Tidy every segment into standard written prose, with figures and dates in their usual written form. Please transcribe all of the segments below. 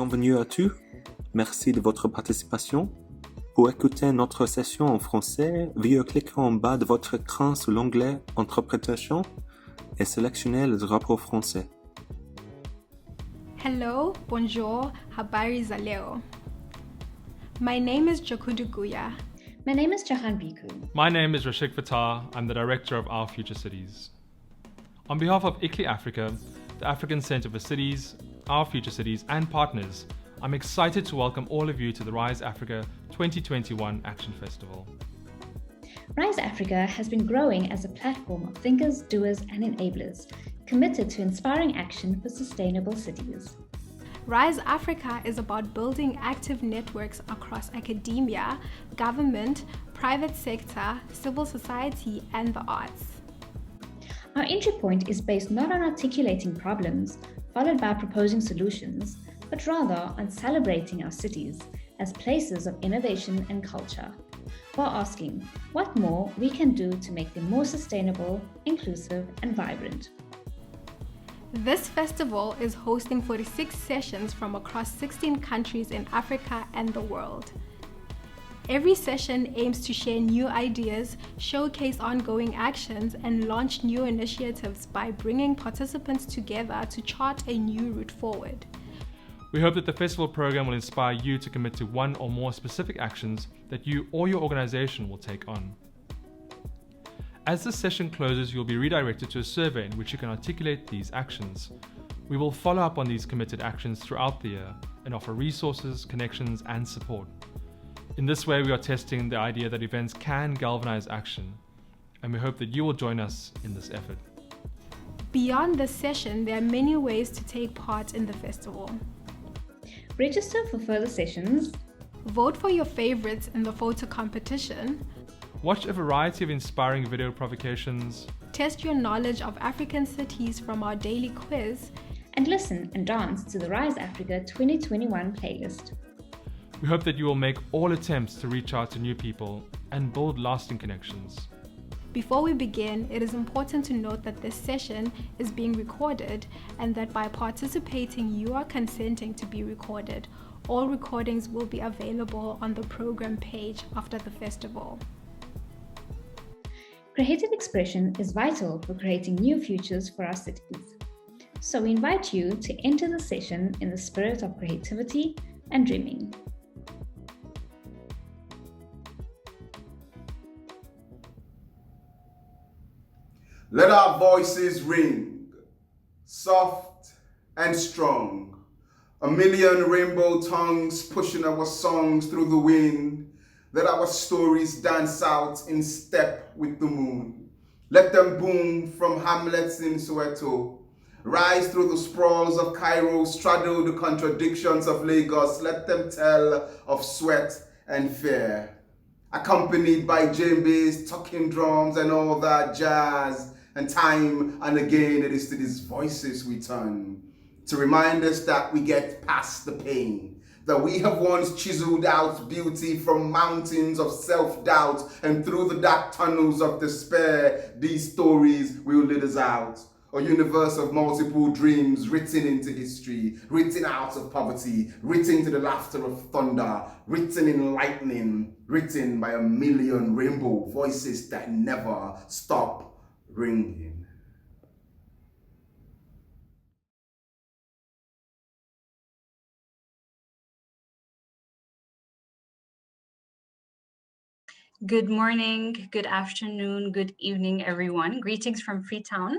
bienvenue à tous. Merci de votre participation. Pour écouter notre session en français, veuillez cliquer en bas de votre écran sur l'onglet Interprétation et sélectionner le drapeau français. Hello, bonjour, habari za leo. My name is Jakudu Guya. My name is Jahan Biku. My name is Rashik Fatah. I'm the director of Our Future Cities. On behalf of ICLEI Africa, the African Centre for Cities, Our Future Cities and partners, I'm excited to welcome all of you to the RISE Africa 2021 Action Festival. RISE Africa has been growing as a platform of thinkers, doers and enablers, committed to inspiring action for sustainable cities. RISE Africa is about building active networks across academia, government, private sector, civil society, and the arts. Our entry point is based not on articulating problems, followed by proposing solutions, but rather on celebrating our cities as places of innovation and culture, while asking what more we can do to make them more sustainable, inclusive, and vibrant. This festival is hosting 46 sessions from across 16 countries in Africa and the world. Every session aims to share new ideas, showcase ongoing actions, and launch new initiatives by bringing participants together to chart a new route forward. We hope that the festival program will inspire you to commit to one or more specific actions that you or your organization will take on. As this session closes, you'll be redirected to a survey in which you can articulate these actions. We will follow up on these committed actions throughout the year and offer resources, connections, and support. In this way, we are testing the idea that events can galvanize action, and we hope that you will join us in this effort. Beyond this session, there are many ways to take part in the festival. Register for further sessions. Vote for your favorites in the photo competition. Watch a variety of inspiring video provocations. Test your knowledge of African cities from our daily quiz. And listen and dance to the RISE Africa 2021 playlist. We hope that you will make all attempts to reach out to new people and build lasting connections. Before we begin, it is important to note that this session is being recorded and that by participating, you are consenting to be recorded. All recordings will be available on the program page after the festival. Creative expression is vital for creating new futures for our cities. So we invite you to enter the session in the spirit of creativity and dreaming. Let our voices ring, soft and strong. A million rainbow tongues pushing our songs through the wind. Let our stories dance out in step with the moon. Let them boom from hamlets in Soweto. Rise through the sprawls of Cairo, straddle the contradictions of Lagos. Let them tell of sweat and fear. Accompanied by djembes, talking drums and all that jazz. And time and again it is to these voices we turn to remind us that we get past the pain, that we have once chiseled out beauty from mountains of self-doubt, and through the dark tunnels of despair, these stories will lead us out. A universe of multiple dreams written into history, written out of poverty, written to the laughter of thunder, written in lightning, written by a million rainbow voices that never stop ringing. Good morning, good afternoon, good evening, everyone. Greetings from Freetown.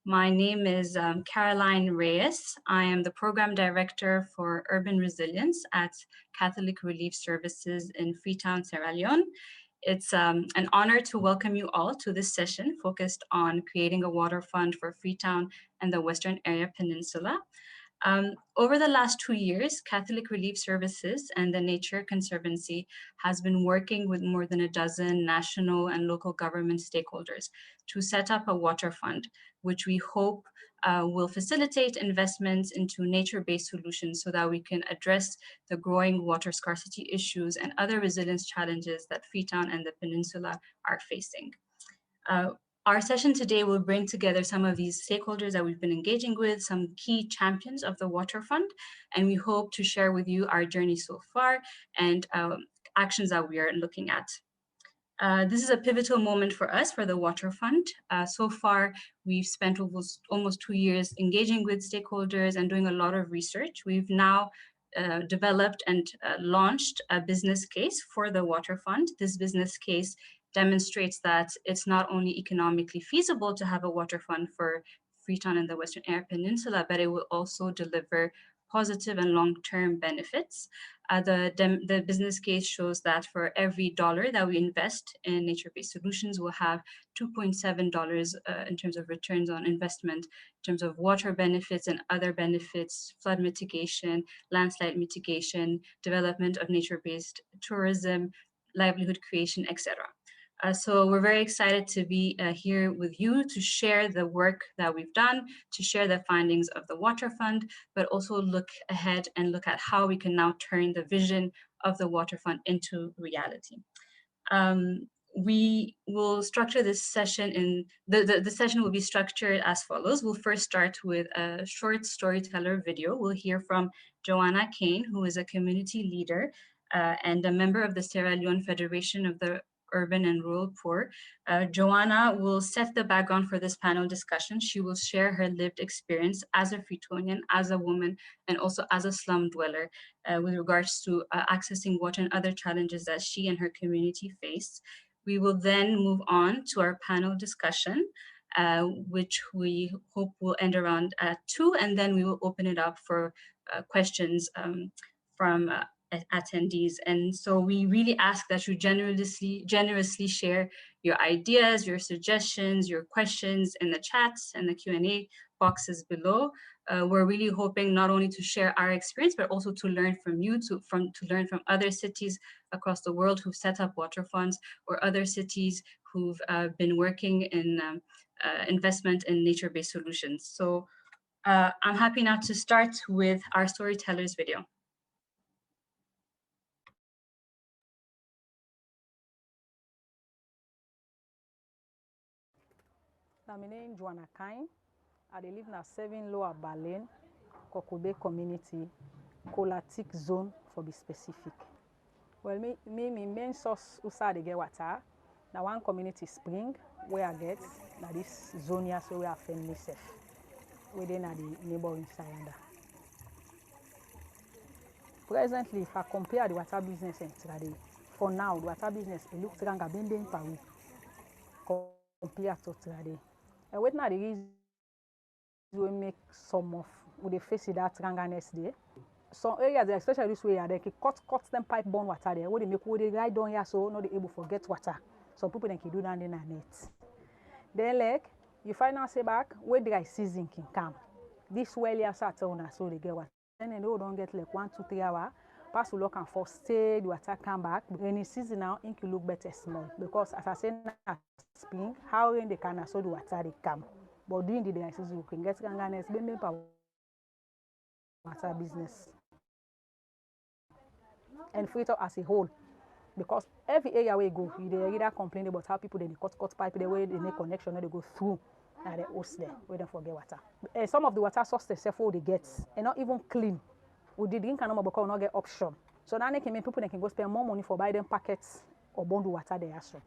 My name is Caroline Reyes. I am the Program Director for Urban Resilience at Catholic Relief Services in Freetown, Sierra Leone. It's an honor to welcome you all to this session focused on creating a water fund for Freetown and the Western Area Peninsula. Over the last 2 years, Catholic Relief Services and the Nature Conservancy has been working with more than a dozen national and local government stakeholders to set up a water fund, which we hope will facilitate investments into nature-based solutions so that we can address the growing water scarcity issues and other resilience challenges that Freetown and the Peninsula are facing. Our session today will bring together some of these stakeholders that we've been engaging with, some key champions of the Water Fund, and we hope to share with you our journey so far and actions that we are looking at. This is a pivotal moment for us, for the Water Fund. So far, we've spent almost 2 years engaging with stakeholders and doing a lot of research. We've now developed and launched a business case for the Water Fund. This business case demonstrates that it's not only economically feasible to have a water fund for Freetown and the Western Eyre Peninsula, but it will also deliver positive and long-term benefits. The business case shows that for every dollar that we invest in nature-based solutions, we'll have $2.7 in terms of returns on investment, in terms of water benefits and other benefits, flood mitigation, landslide mitigation, development of nature-based tourism, livelihood creation, etc. So we're very excited to be here with you to share the work that we've done, to share the findings of the Water Fund, but also look ahead and look at how we can now turn the vision of the Water Fund into reality. We will structure this session in, the session will be structured as follows. We'll first start with a short storyteller video. We'll hear from Joanna Kane, who is a community leader and a member of the Sierra Leone Federation of the Urban and Rural Poor. Joanna will set the background for this panel discussion. She will share her lived experience as a Freetonian, as a woman, and also as a slum dweller with regards to accessing water and other challenges that she and her community face. We will then move on to our panel discussion, which we hope will end around 2, and then we will open it up for questions from attendees. And so we really ask that you generously share your ideas, your suggestions, your questions in the chats and the Q&A boxes below. We're really hoping not only to share our experience, but also to learn from you, to learn from other cities across the world who've set up water funds, or other cities who've been working in investment in nature-based solutions. So I'm happy now to start with our storytellers video. My name is Joanna Kine. I live in a 7 Lower Balen, Kokobe community, Kolatik zone for be specific. Well, my main source used to get water. Now one community spring where I get now this zone here, so we are family safe within the neighboring Sayanda. Presently, if I compare the water business in Trade, for now the water business it looks stronger than Paris compared to Trade. And what now the reason we make some of we face that ranganess there. Some areas, especially this way, they can cut them pipe borne water there. Where they make where they ride down here, so not able to get water. Some people then can do that in a net. Then like you find out say back where dry season can come. This well here start on so they get water. Then they don't get like 1, 2, 3 hours. Pass to look and for stay the water come back. Rainy season now it can look better small because as I say now spring, how rain they can so the water they come. But during the dry season you can get ranganess maybe per water business. And Freetown as a whole, because every area where you go, they either complain about how people they cut pipe the way they make connection, they go through and they host there, where they forget water. And some of the water sources they get and not even clean. We did drink and because we not get option. So now they can make people they can go spend more money for buy them packets or bundle water there. So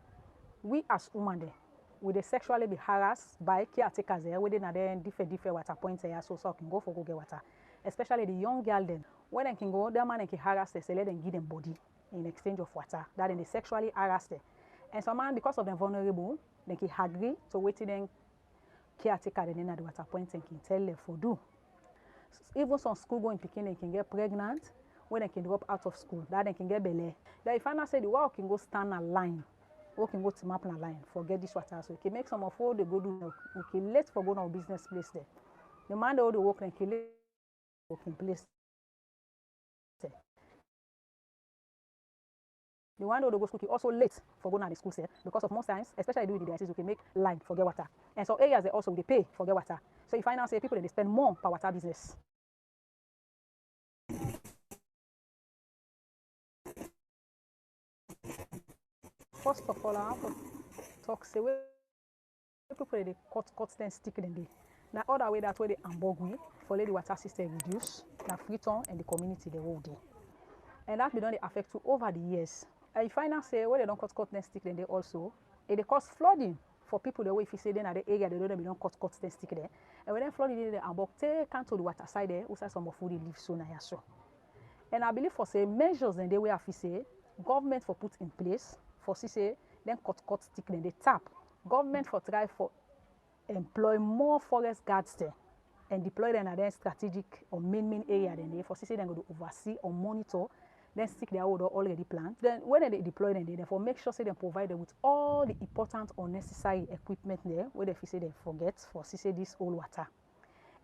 we as women there, we they sexually be harassed by caretakers there, where they are different water points there, so can go for go get water. Especially the young girl then, when they can go, their man can harass them, so let them give them body in exchange of water. That then they sexually harass them. And some man, because of them vulnerable, they can agree to wait till them caretaker then at the water point and can tell them for do. Even some school going picking, they can get pregnant when they can drop out of school. That they can get belly. Then if I now say the world can go stand a line, or can go to map a line, forget this water. So we can make some of all the go do. We can let for go to our business place there. The man all the work and can working place. The one who go school also late for going to the school set because of most times, especially during the diocese, we can make line for get water. And so areas they also they pay for get water. So you find out say people they spend more per water business. First of all, I have to talk say People they cut then stick in the. Now other way that way the ambogui for let the water system reduce. Now Freetown and the community the whole day. And that be done the affect to over the years. And if I now say when they don't cut then stick then they also it cause flooding for people the way if you say then at the area they don't cut then stick there. And when they flooding the ambog take can to the water side there, also some of food live so now so. And I believe for say measures and the way I say government for put in place for say then cut stick then they tap. Government for try for employ more forest guards there and deploy them at their strategic or main area then they for say then go to oversee or monitor then stick their order already planned. Then when they deploy them, they therefore make sure say they provide them with all the important or necessary equipment there where they say they forget for say this old water.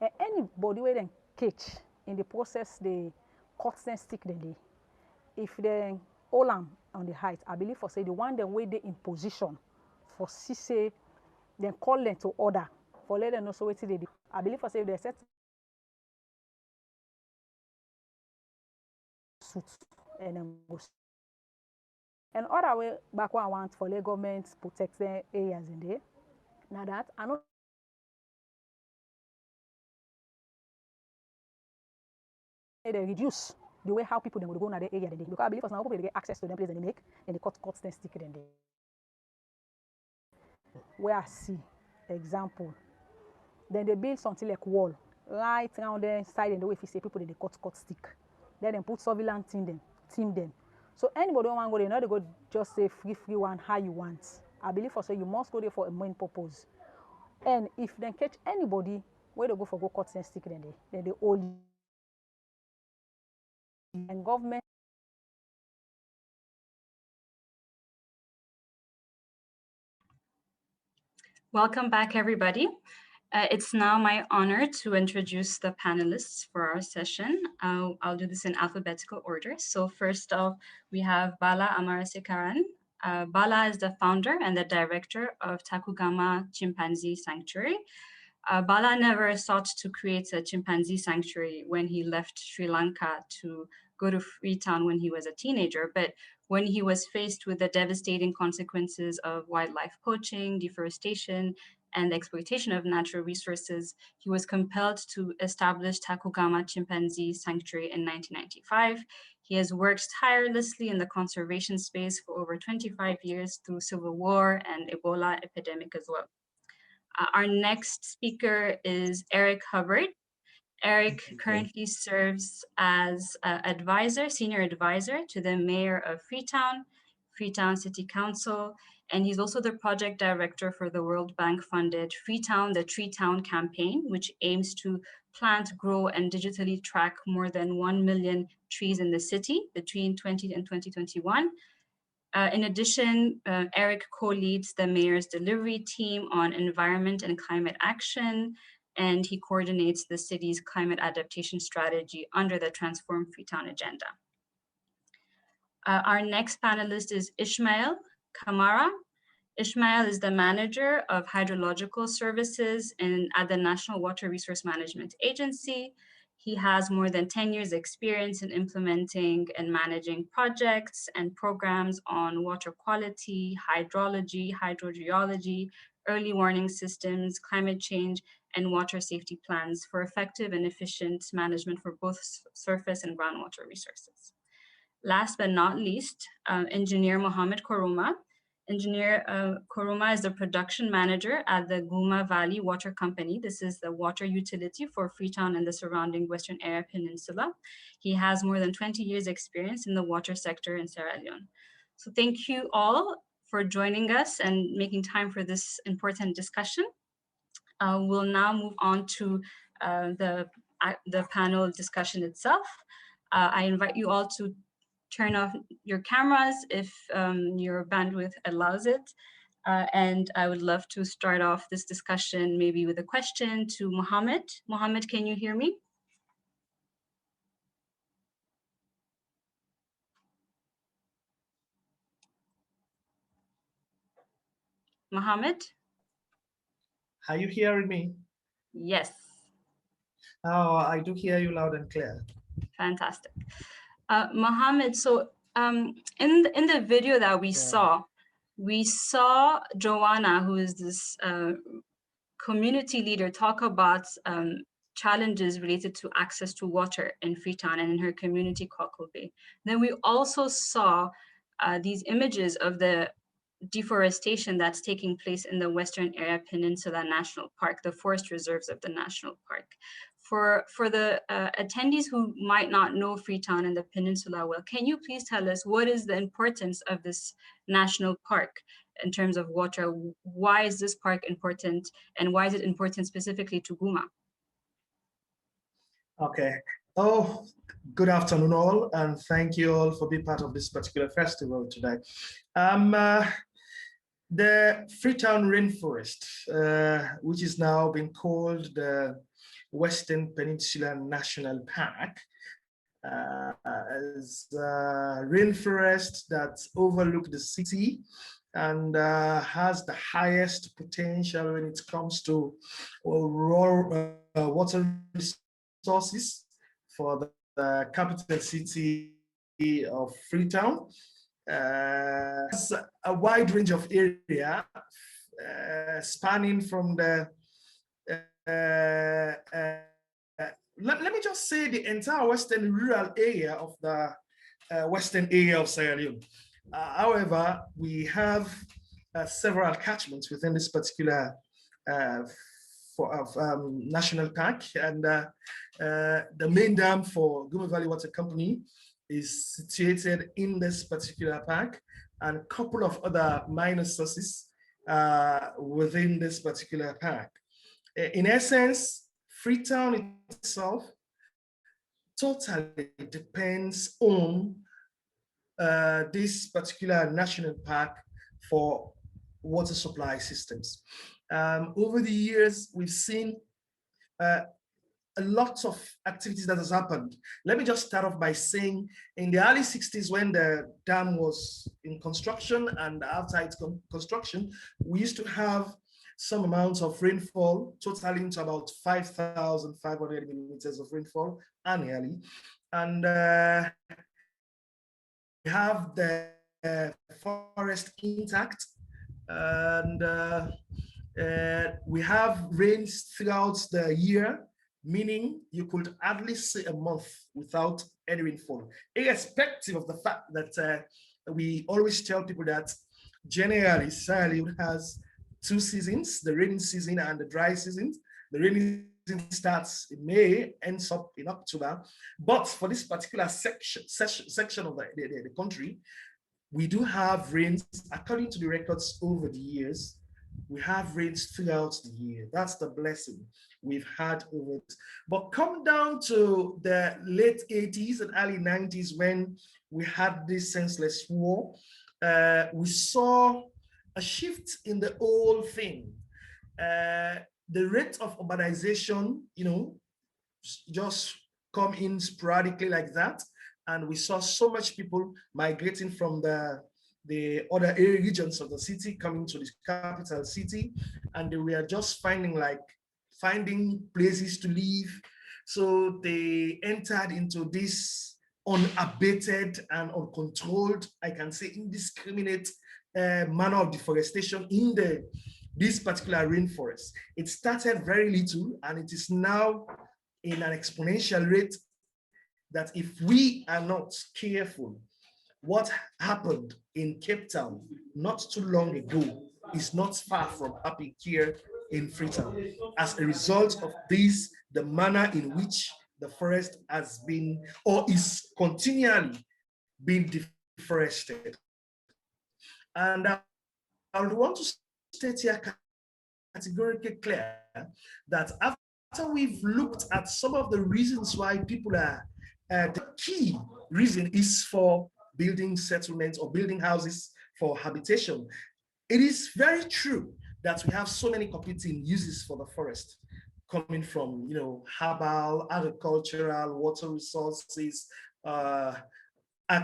And anybody where they catch in the process they cut them stick then they if they hold them on the height, I believe for say the one them where they in position for say then call them to order for let them know so what they do. I believe for say they set suits and then go. And other way back what I want for the government protect their areas in there. Now that I know they reduce the way how people then would go in the area then because I believe for some people they get access to them place and they make and they cut then stick it in there. Where I see example. Then they build something like wall right around the side and the way if you say people they cut stick. Then they put surveillance team them. So anybody don't want to go there, not they go just say free one how you want. I believe for say you must go there for a main purpose. And if they catch anybody where they go for go cut and stick then they all and government. Welcome back, everybody. It's now my honor to introduce the panelists for our session. I'll do this in alphabetical order. So first off, we have Bala Amarasekaran. Bala is the founder and the director of Takugama Chimpanzee Sanctuary. Bala never sought to create a chimpanzee sanctuary when he left Sri Lanka to go to Freetown when he was a teenager, but when he was faced with the devastating consequences of wildlife poaching, deforestation, and the exploitation of natural resources, he was compelled to establish Takugama Chimpanzee Sanctuary in 1995. He has worked tirelessly in the conservation space for over 25 years through civil war and Ebola epidemic as well. Our next speaker is Eric Hubbard. Eric currently serves as senior advisor to the mayor of Freetown City Council, and he's also the project director for the World Bank funded Freetown, the Tree Town campaign, which aims to plant, grow, and digitally track more than 1 million trees in the city between 2020 and 2021. In addition, Eric co-leads the mayor's delivery team on environment and climate action, and he coordinates the city's climate adaptation strategy under the Transform Freetown agenda. Our next panelist is Ishmael Kamara. Ishmael is the manager of hydrological services at the National Water Resource Management Agency. He has more than 10 years experience in implementing and managing projects and programs on water quality, hydrology, hydrogeology, early warning systems, climate change, and water safety plans for effective and efficient management for both surface and groundwater resources. Last but not least, Engineer Mohammed Koroma. Engineer Koroma is the production manager at the Guma Valley Water Company. This is the water utility for Freetown and the surrounding Western Area Peninsula. He has more than 20 years experience in the water sector in Sierra Leone. So thank you all for joining us and making time for this important discussion. We'll now move on to the panel discussion itself. I invite you all to turn off your cameras if your bandwidth allows it. And I would love to start off this discussion maybe with a question to Mohammed. Mohammed, can you hear me? Mohammed? Are you hearing me? Yes. Oh, I do hear you loud and clear. Fantastic. Mohammed, so in the video that we saw, we saw Joanna, who is this community leader, talk about challenges related to access to water in Freetown and in her community, Cockle Bay. Then we also saw these images of the deforestation that's taking place in the Western Area Peninsula National Park, the forest reserves of the national park. For the attendees who might not know Freetown and the peninsula well, can you please tell us what is the importance of this national park in terms of water? Why is this park important, and why is it important specifically to Guma? Okay. Oh, good afternoon all, and thank you all for being part of this particular festival today. The Freetown Rainforest, which is now being called the Western Peninsula National Park, is a rainforest that overlooks the city and has the highest potential when it comes to raw water resources for the capital city of Freetown. It's a wide range of area spanning from the let me just say the entire western rural area of the western area of Sierra Leone. However, we have several catchments within this particular national park, and the main dam for Guma Valley Water Company is situated in this particular park, and a couple of other minor sources within this particular park. In essence, Freetown itself totally depends on this particular national park for water supply systems. Over the years, we've seen a lot of activities that has happened. Let me just start off by saying in the early 60s, when the dam was in construction and after its construction, we used to have some amounts of rainfall totaling to about 5,500 millimeters of rainfall annually. And we have the forest intact, and we have rains throughout the year, meaning you could hardly see a month without any rainfall, irrespective of the fact that we always tell people that generally Sierra Leone has two seasons, the rainy season and the dry season. The rainy season starts in May, ends up in October. But for this particular section of the country, we do have rains, according to the records over the years. We have rains throughout the year. That's the blessing we've had over it. But come down to the late 80s and early 90s, when we had this senseless war, we saw a shift in the whole thing. The rate of urbanization, just come in sporadically like that. And we saw so much people migrating from the other regions of the city coming to the capital city, and they were just finding places to live. So they entered into this unabated and uncontrolled, I can say indiscriminate manner of deforestation in this particular rainforest. It started very little, and it is now in an exponential rate that if we are not careful, what happened in Cape Town not too long ago is not far from happening here in Freetown. As a result of this, the manner in which the forest has been or is continually being deforested. And I would want to state here categorically clear that after we've looked at some of the reasons why people are, the key reason is for building settlements or building houses for habitation. It is very true that we have so many competing uses for the forest, coming from herbal, agricultural, water resources,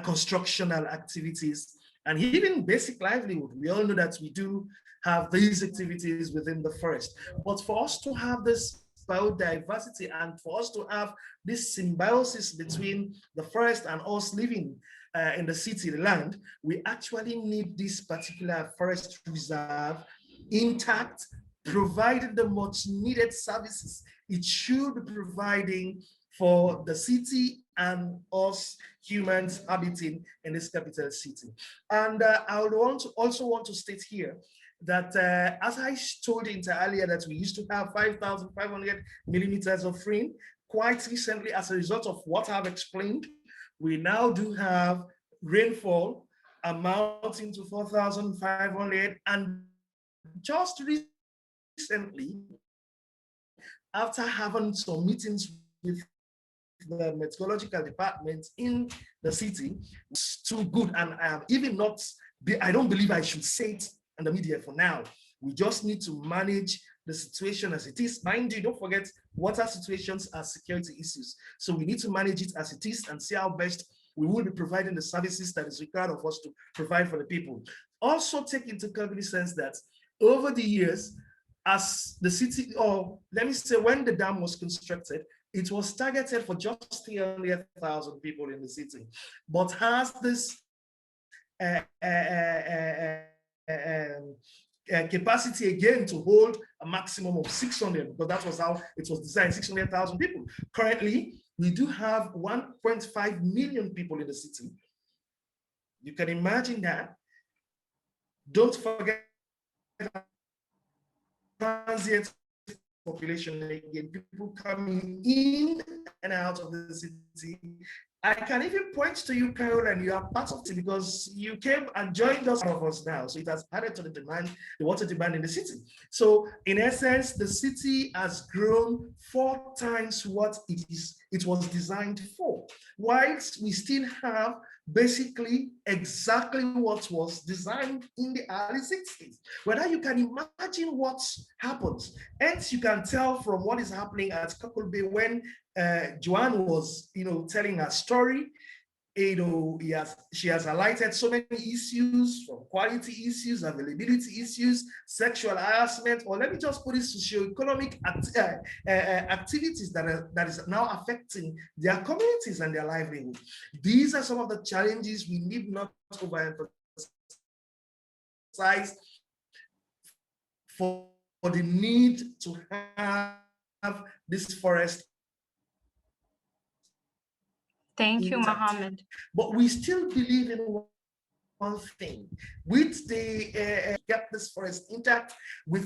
constructional activities, and even basic livelihood. We all know that we do have these activities within the forest. But for us to have this biodiversity and for us to have this symbiosis between the forest and us living in the city, the land, we actually need this particular forest reserve intact, providing the much needed services it should be providing for the city and us humans habiting in this capital city. And I would also want to state here that as I told you earlier, that we used to have 5,500 millimeters of rain. Quite recently, as a result of what I've explained, we now do have rainfall amounting to 4,500. And just recently, after having some meetings with the meteorological department in the city, it's too good. And I don't believe I should say it in the media for now. We just need to manage the situation as it is. Mind you, don't forget, water situations are security issues. So we need to manage it as it is and see how best we will be providing the services that is required of us to provide for the people. Also take into cognizance that over the years, as the city, or let me say, when the dam was constructed, it was targeted for just 300,000 people in the city. But has this capacity again to hold a maximum of 600, because that was how it was designed, 600,000 people. Currently, we do have 1.5 million people in the city. You can imagine that. Don't forget transient population again, people coming in and out of the city. I can even point to you, Carol, and you are part of it because you came and joined us, all of us now. So it has added to the demand, the water demand in the city. So in essence, the city has grown 4 times what it was designed for, whilst we still have basically exactly what was designed in the early 60s. Whether you can imagine what happens. Hence, you can tell from what is happening at Cockle Bay when Joanne was, telling her story. She has highlighted so many issues, from quality issues, availability issues, sexual harassment, or let me just put it, socioeconomic activities that is now affecting their communities and their livelihood. These are some of the challenges we need not to overemphasize for the need to have this forest. Thank you, Mohammed. But we still believe in one thing. With the get this forest intact, we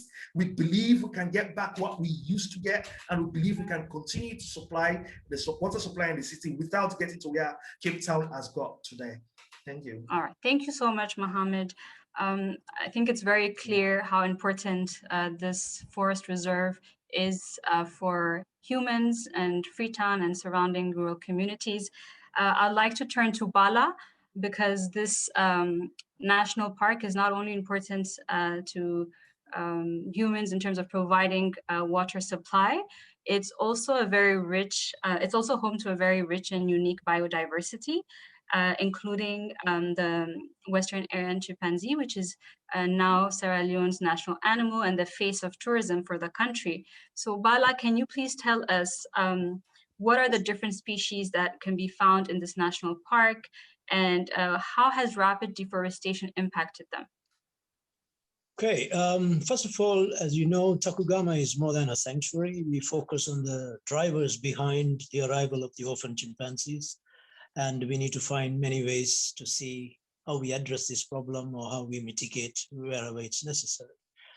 believe we can get back what we used to get, and we believe we can continue to supply the water supply in the city without getting to where Cape Town has got today. Thank you. All right. Thank you so much, Mohammed. I think it's very clear how important this forest reserve is for humans and Freetown and surrounding rural communities. I'd like to turn to Bala, because this national park is not only important to humans in terms of providing water supply, it's also a very rich, it's also home to a very rich and unique biodiversity, including the Western Aryan chimpanzee, which is now Sierra Leone's national animal and the face of tourism for the country. So Bala, can you please tell us what are the different species that can be found in this national park, and how has rapid deforestation impacted them? Okay, first of all, as you know, Takugama is more than a sanctuary. We focus on the drivers behind the arrival of the orphan chimpanzees. And we need to find many ways to see how we address this problem or how we mitigate wherever it's necessary.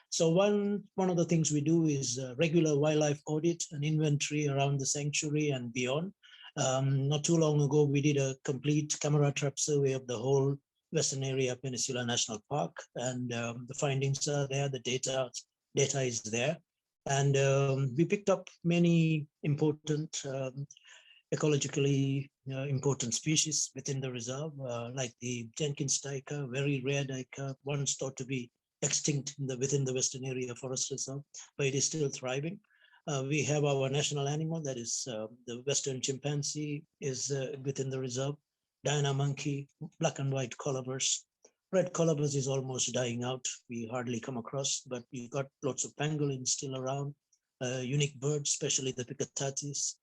So one of the things we do is a regular wildlife audit and inventory around the sanctuary and beyond. Not too long ago, we did a complete camera trap survey of the whole Western Area Peninsula National Park, and the findings are there, the data is there. And we picked up many important ecologically important species within the reserve, like the Jenkins duiker, very rare duiker, once thought to be extinct within the Western Area Forest Reserve, but it is still thriving. We have our national animal, that is the Western chimpanzee is within the reserve, Diana monkey, black and white colobus. Red colobus is almost dying out. We hardly come across, but we've got lots of pangolins still around, unique birds, especially the Picotatis.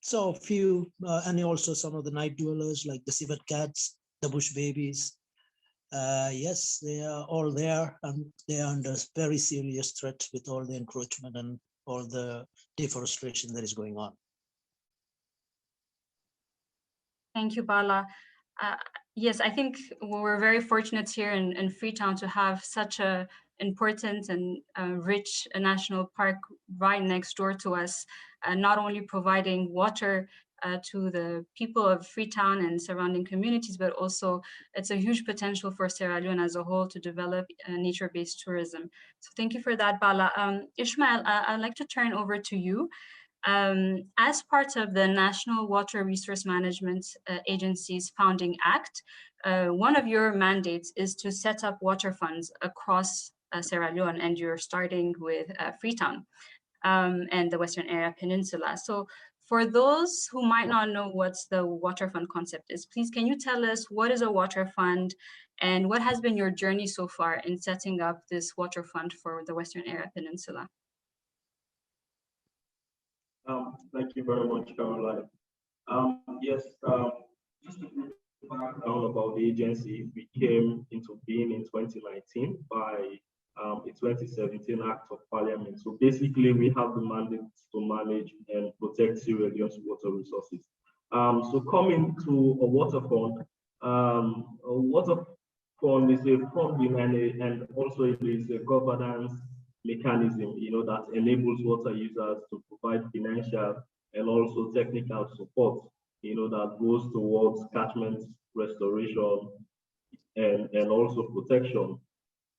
So a few, and also some of the night dwellers like the civet cats, the bush babies. Yes, they are all there, and they are under very serious threat with all the encroachment and all the deforestation that is going on. Thank you, Bala. Yes, I think we're very fortunate here in Freetown to have such a important and rich national park right next door to us, not only providing water to the people of Freetown and surrounding communities, but also it's a huge potential for Sierra Leone as a whole to develop nature-based tourism. So thank you for that, Bala. Ishmael, I'd like to turn over to you. As part of the National Water Resource Management Agency's Founding Act, one of your mandates is to set up water funds across Sierra Leone, and you're starting with Freetown and the Western Area Peninsula. So for those who might not know what the water fund concept is, please can you tell us what is a water fund and what has been your journey so far in setting up this water fund for the Western Area Peninsula? Thank you very much, Caroline. Yes, just a brief background about the agency. We came into being in 2019 by a 2017 Act of Parliament. So basically, we have the mandate to manage and protect Sierra Leone's water resources. So coming to a water fund is a funding and also it is a governance mechanism, that enables water users to provide financial and also technical support, that goes towards catchment restoration and also protection.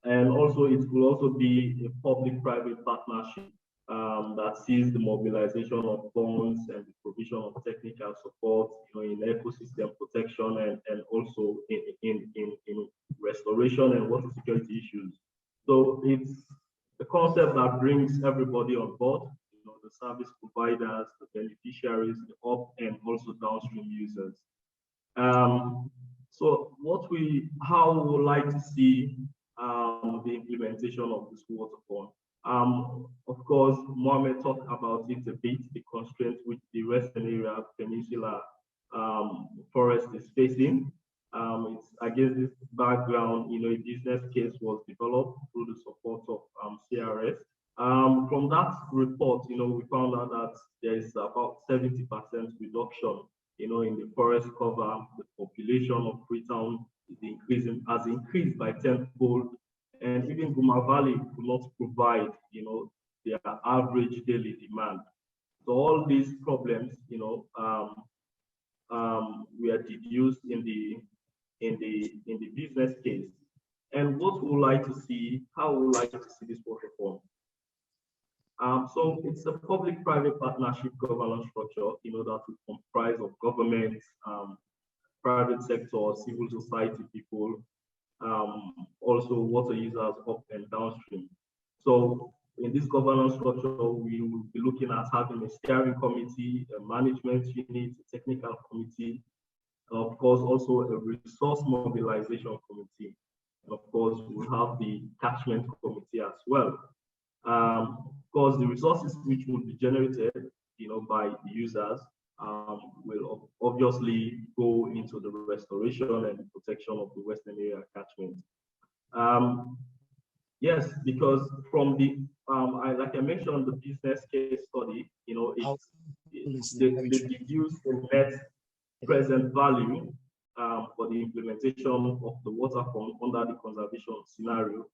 And also it will also be a public-private partnership that sees the mobilization of funds and the provision of technical support, in ecosystem protection and also in restoration and water security issues. So it's a concept that brings everybody on board, the service providers, the beneficiaries, the up and also downstream users. So how we would like to see the implementation of this water fund. Of course, Mohamed talked about it a bit, the constraints which the Western Area Peninsula forest is facing. It's against this background, a business case was developed through the support of CRS. From that report, we found out that there is about 70% reduction, in the forest cover. The population of Freetown has increased by 10-fold, and even Guma Valley could not provide, their average daily demand. So all these problems, were deduced in the business case. And what we would like to see, how we would like to see this water fund. So it's a public-private partnership governance structure, that will comprise of government, private sector, civil society people, also water users up and downstream. So in this governance structure, we will be looking at having a steering committee, a management unit, a technical committee, and of course also a resource mobilization committee. And of course, we'll have the catchment committee as well. Of course, the resources which will be generated, by the users will obviously go into the restoration and protection of the Western Area catchment. Yes, because from the, like I mentioned, the business case study, they deduce the net present value for the implementation of the water fund under the conservation scenario,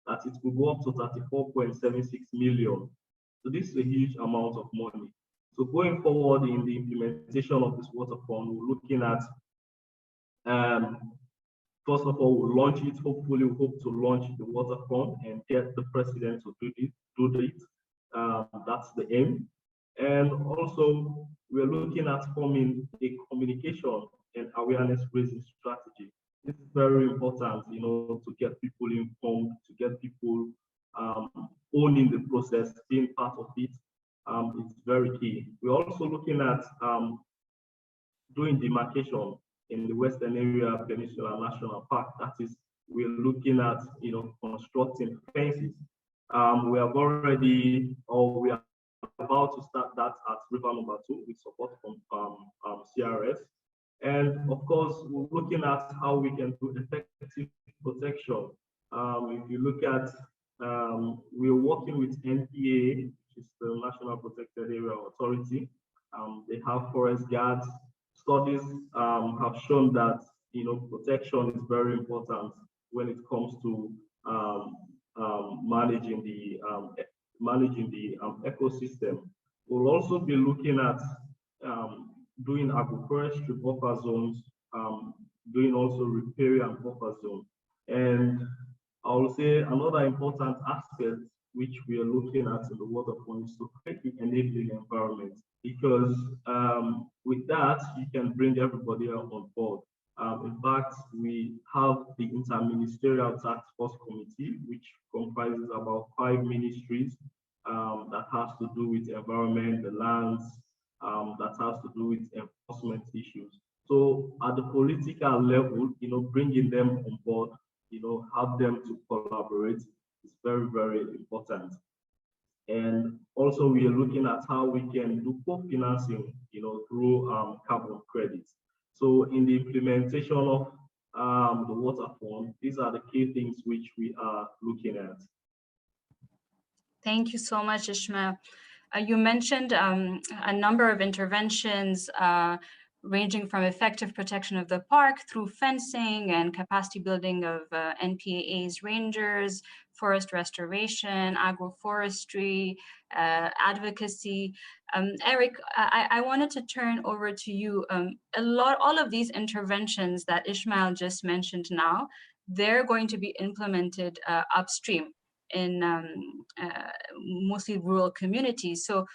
that it will go up to 34.76 million. So this is a huge amount of money. So going forward in the implementation of this water fund, we're looking at, first of all, we'll launch it. Hopefully, we hope to launch the water fund and get the president to do it. That's the aim. And also, we're looking at forming a communication and awareness raising strategy. This is very important, to get people informed, to get people owning the process, being part of it. It's very key. We're also looking at doing demarcation in the Western Area Peninsula National Park. That is, we're looking at, constructing fences. We have already, or we are about to start that at River Number 2 with support from CRS. And of course, we're looking at how we can do effective protection. If you look at, we're working with NPA, which is the National Protected Area Authority. They have forest guards. Studies have shown that protection is very important when it comes to managing the ecosystem. We'll also be looking at doing agroforestry buffer zones, doing also riparian buffer zone. And I will say another important aspect which we are looking at in the waterfront is to create the enabling environment, because with that, you can bring everybody on board. In fact, we have the Interministerial Task Force Committee, which comprises about 5 ministries that has to do with environment, the lands, that has to do with enforcement issues. So at the political level, bringing them on board, have them to collaborate is very, very important. And also we are looking at how we can do co-financing, through carbon credits. So in the implementation of the water fund, these are the key things which we are looking at. Thank you so much, Ishmael. You mentioned a number of interventions ranging from effective protection of the park through fencing and capacity building of NPA's rangers, forest restoration, agroforestry, advocacy. Eric, I wanted to turn over to you. All of these interventions that Ishmael just mentioned now, they're going to be implemented upstream in mostly rural communities. So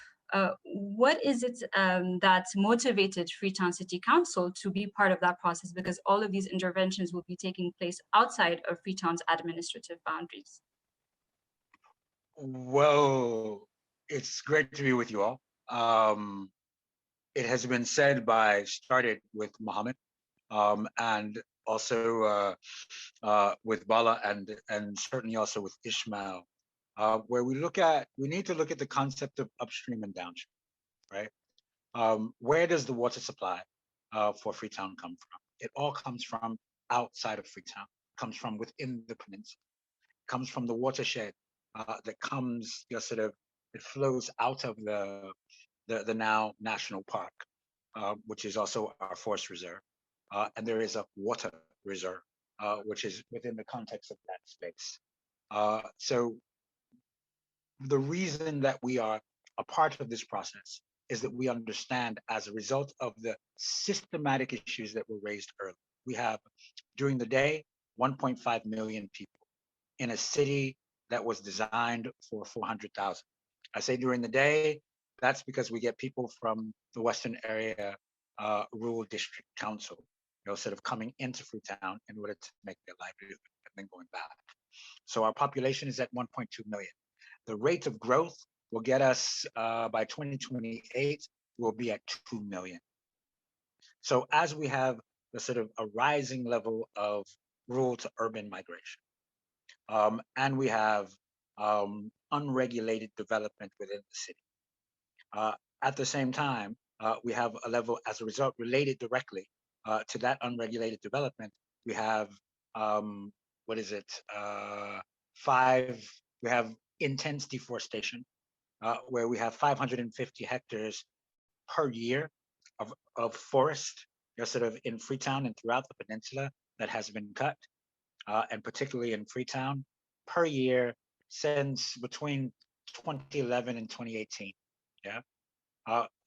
what is it that motivated Freetown City Council to be part of that process? Because all of these interventions will be taking place outside of Freetown's administrative boundaries. Well, it's great to be with you all. It has been said started with Mohammed, and also with Bala, and certainly also with Ishmael, where we need to look at the concept of upstream and downstream, right? Where does the water supply for Freetown come from? It all comes from outside of Freetown, comes from within the peninsula, comes from the watershed that comes, it flows out of the now national park, which is also our forest reserve. And there is a water reserve, which is within the context of that space. So the reason that we are a part of this process is that we understand, as a result of the systematic issues that were raised earlier, we have, during the day, 1.5 million people in a city that was designed for 400,000. I say during the day, that's because we get people from the Western Area Rural District Council, coming into Freetown in order to make their livelihood and then going back. So our population is at 1.2 million. The rate of growth will get us, by 2028, we'll be at 2 million. So as we have the a rising level of rural to urban migration, and we have unregulated development within the city. At the same time, we have a level, as a result, related directly to that unregulated development. We have, we have intense deforestation, where we have 550 hectares per year of forest, in Freetown and throughout the peninsula that has been cut, and particularly in Freetown, per year since between 2011 and 2018.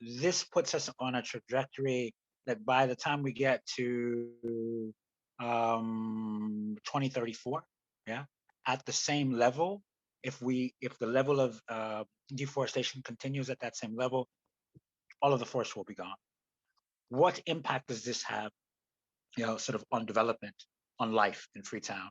This puts us on a trajectory that by the time we get to 2034, at the same level, if the level of deforestation continues at that same level, all of the forest will be gone. What impact does this have, on development, on life in Freetown?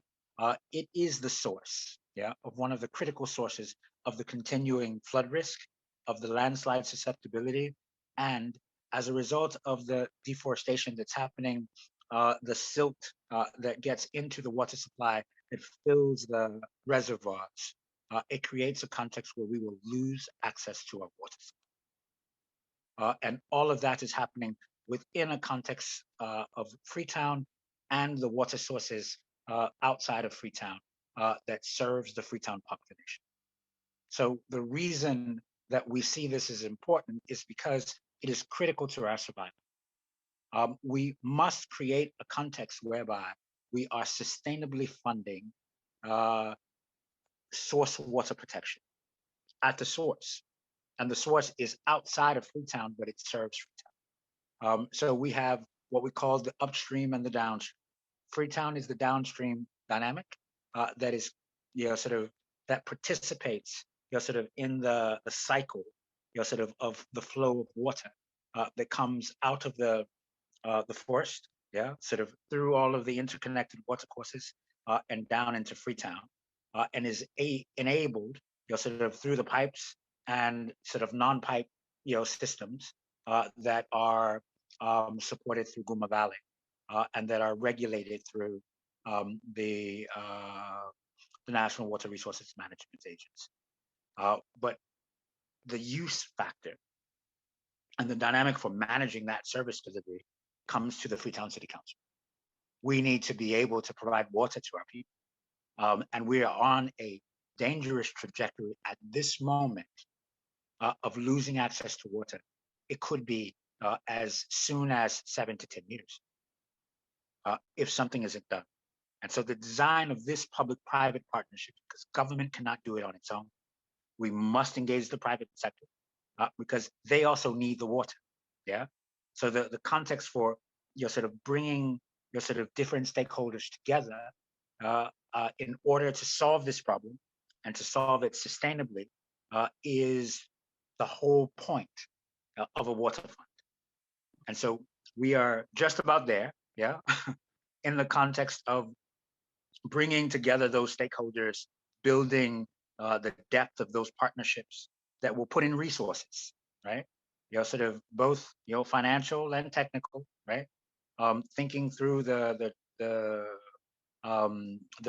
It is the source, of one of the critical sources of the continuing flood risk, of the landslide susceptibility, and as a result of the deforestation that's happening, the silt that gets into the water supply, it fills the reservoirs. It creates a context where we will lose access to our water supply. And all of that is happening within a context of Freetown and the water sources outside of Freetown that serves the Freetown population. So the reason that we see this as important is because it is critical to our survival. We must create a context whereby we are sustainably funding source water protection at the source. And the source is outside of Freetown, but it serves Freetown. So we have what we call the upstream and the downstream. Freetown is the downstream dynamic that is, sort of, that participates, sort of in the cycle, sort of the flow of water that comes out of the forest, sort of through all of the interconnected watercourses and down into Freetown, and is enabled, sort of through the pipes and sort of non-pipe, systems that are supported through Guma Valley and that are regulated through the National Water Resources Management Agency. But the use factor and the dynamic for managing that service delivery comes to the Freetown City Council. We need to be able to provide water to our people. And we are on a dangerous trajectory at this moment of losing access to water. It could be as soon as 7 to 10 years if something isn't done. And so the design of this public-private partnership, because government cannot do it on its own, we must engage the private sector because they also need the water. So the context for sort of bringing sort of different stakeholders together in order to solve this problem and to solve it sustainably is the whole point of a water fund. And so we are just about there, in the context of bringing together those stakeholders, building the depth of those partnerships that will put in resources, right? Sort of both, financial and technical, right? Thinking through the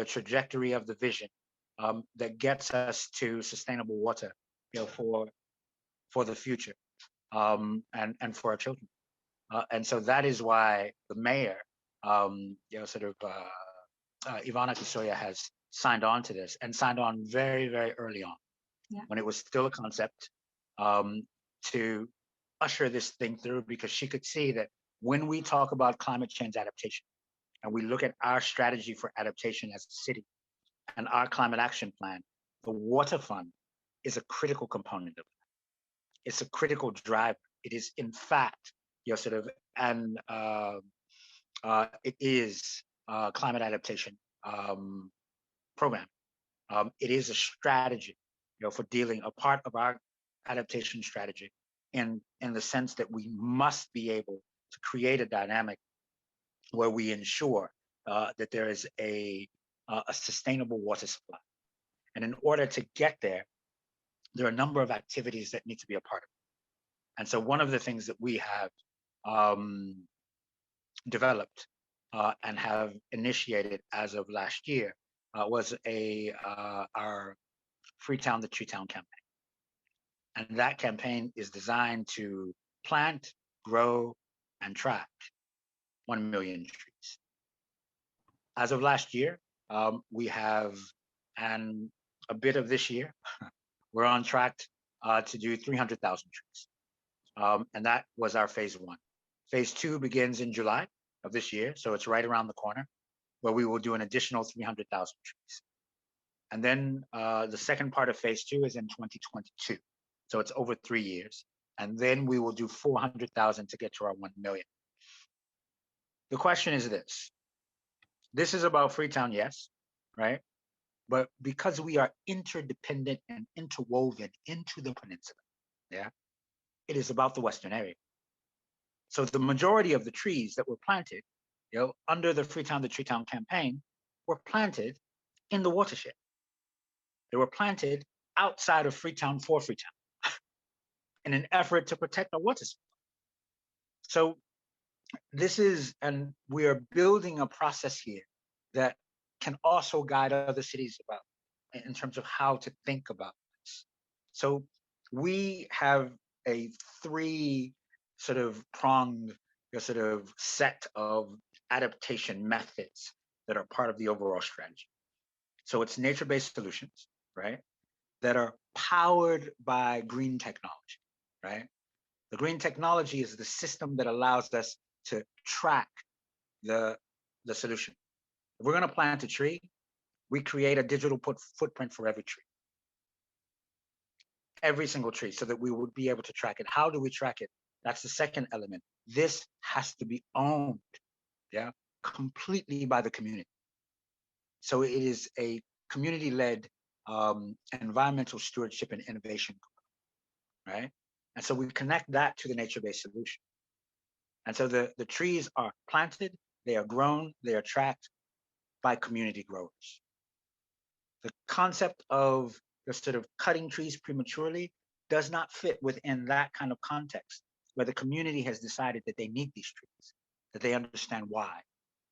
trajectory of the vision that gets us to sustainable water, for the future and for our children. And so that is why the mayor, sort of Ivana Kisoya has signed on to this and signed on very, very early on when it was still a concept to usher this thing through, because she could see that when we talk about climate change adaptation and we look at our strategy for adaptation as a city and our climate action plan, the water fund is a critical component of that. It's a critical driver. It is, in fact, sort of, and it is a climate adaptation program. It is a strategy, for dealing, a part of our adaptation strategy in the sense that we must be able to create a dynamic where we ensure that there is a sustainable water supply. And in order to get there, there are a number of activities that need to be a part of it. And so one of the things that we have developed and have initiated as of last year was our Freetown the Treetown campaign. And that campaign is designed to plant, grow, and track 1 million trees. As of last year, we have, and a bit of this year, we're on track to do 300,000 trees. And that was our phase 1. Phase 2 begins in July of this year, so it's right around the corner, where we will do an additional 300,000 trees. And then the second part of phase 2 is in 2022. So it's over 3 years. And then we will do 400,000 to get to our 1 million. The question is this. This is about Freetown, yes, right? But because we are interdependent and interwoven into the peninsula, it is about the Western area. So the majority of the trees that were planted, under the Freetown the Treetown campaign were planted in the watershed. They were planted outside of Freetown for Freetown in an effort to protect our water supply. So this is, and we are building a process here that can also guide other cities about in terms of how to think about this. So we have a 3 sort of pronged, sort of set of adaptation methods that are part of the overall strategy. So it's nature-based solutions, right, that are powered by green technology, right? The green technology is the system that allows us to track the solution. If we're going to plant a tree, we create a digital footprint for every single tree, so that we would be able to track it. How do we track it? That's the second element. This has to be owned, yeah, completely by the community. So it is a community-led environmental stewardship and innovation, right? And so we connect that to the nature-based solution. And so the trees are planted, they are grown, they are tracked by community growers. The concept of the sort of cutting trees prematurely does not fit within that kind of context, where the community has decided that they need these trees, that they understand why.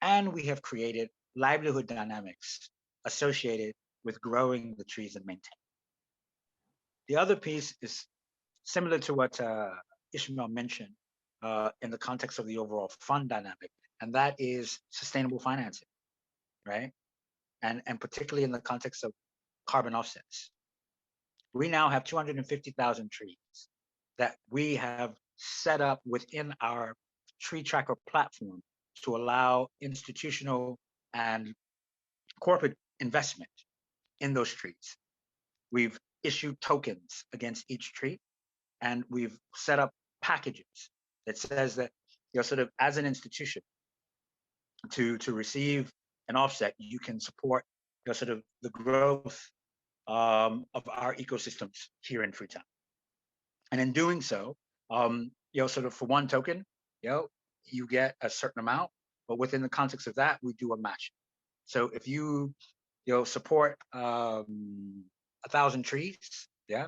And we have created livelihood dynamics associated with growing the trees and maintaining. The other piece is similar to what Ishmael mentioned in the context of the overall fund dynamic, and that is sustainable financing, right? And particularly in the context of carbon offsets. We now have 250,000 trees that we have set up within our tree tracker platform to allow institutional and corporate investment in those trees. We've issued tokens against each tree, and we've set up packages that says that, you know, sort of as an institution, to receive an offset, you can support, you know, sort of the growth of our ecosystems here in Freetown. And in doing so, you know, sort of for one token, you know, you get a certain amount, but within the context of that, we do a match. So if you know, support 1,000 trees, yeah,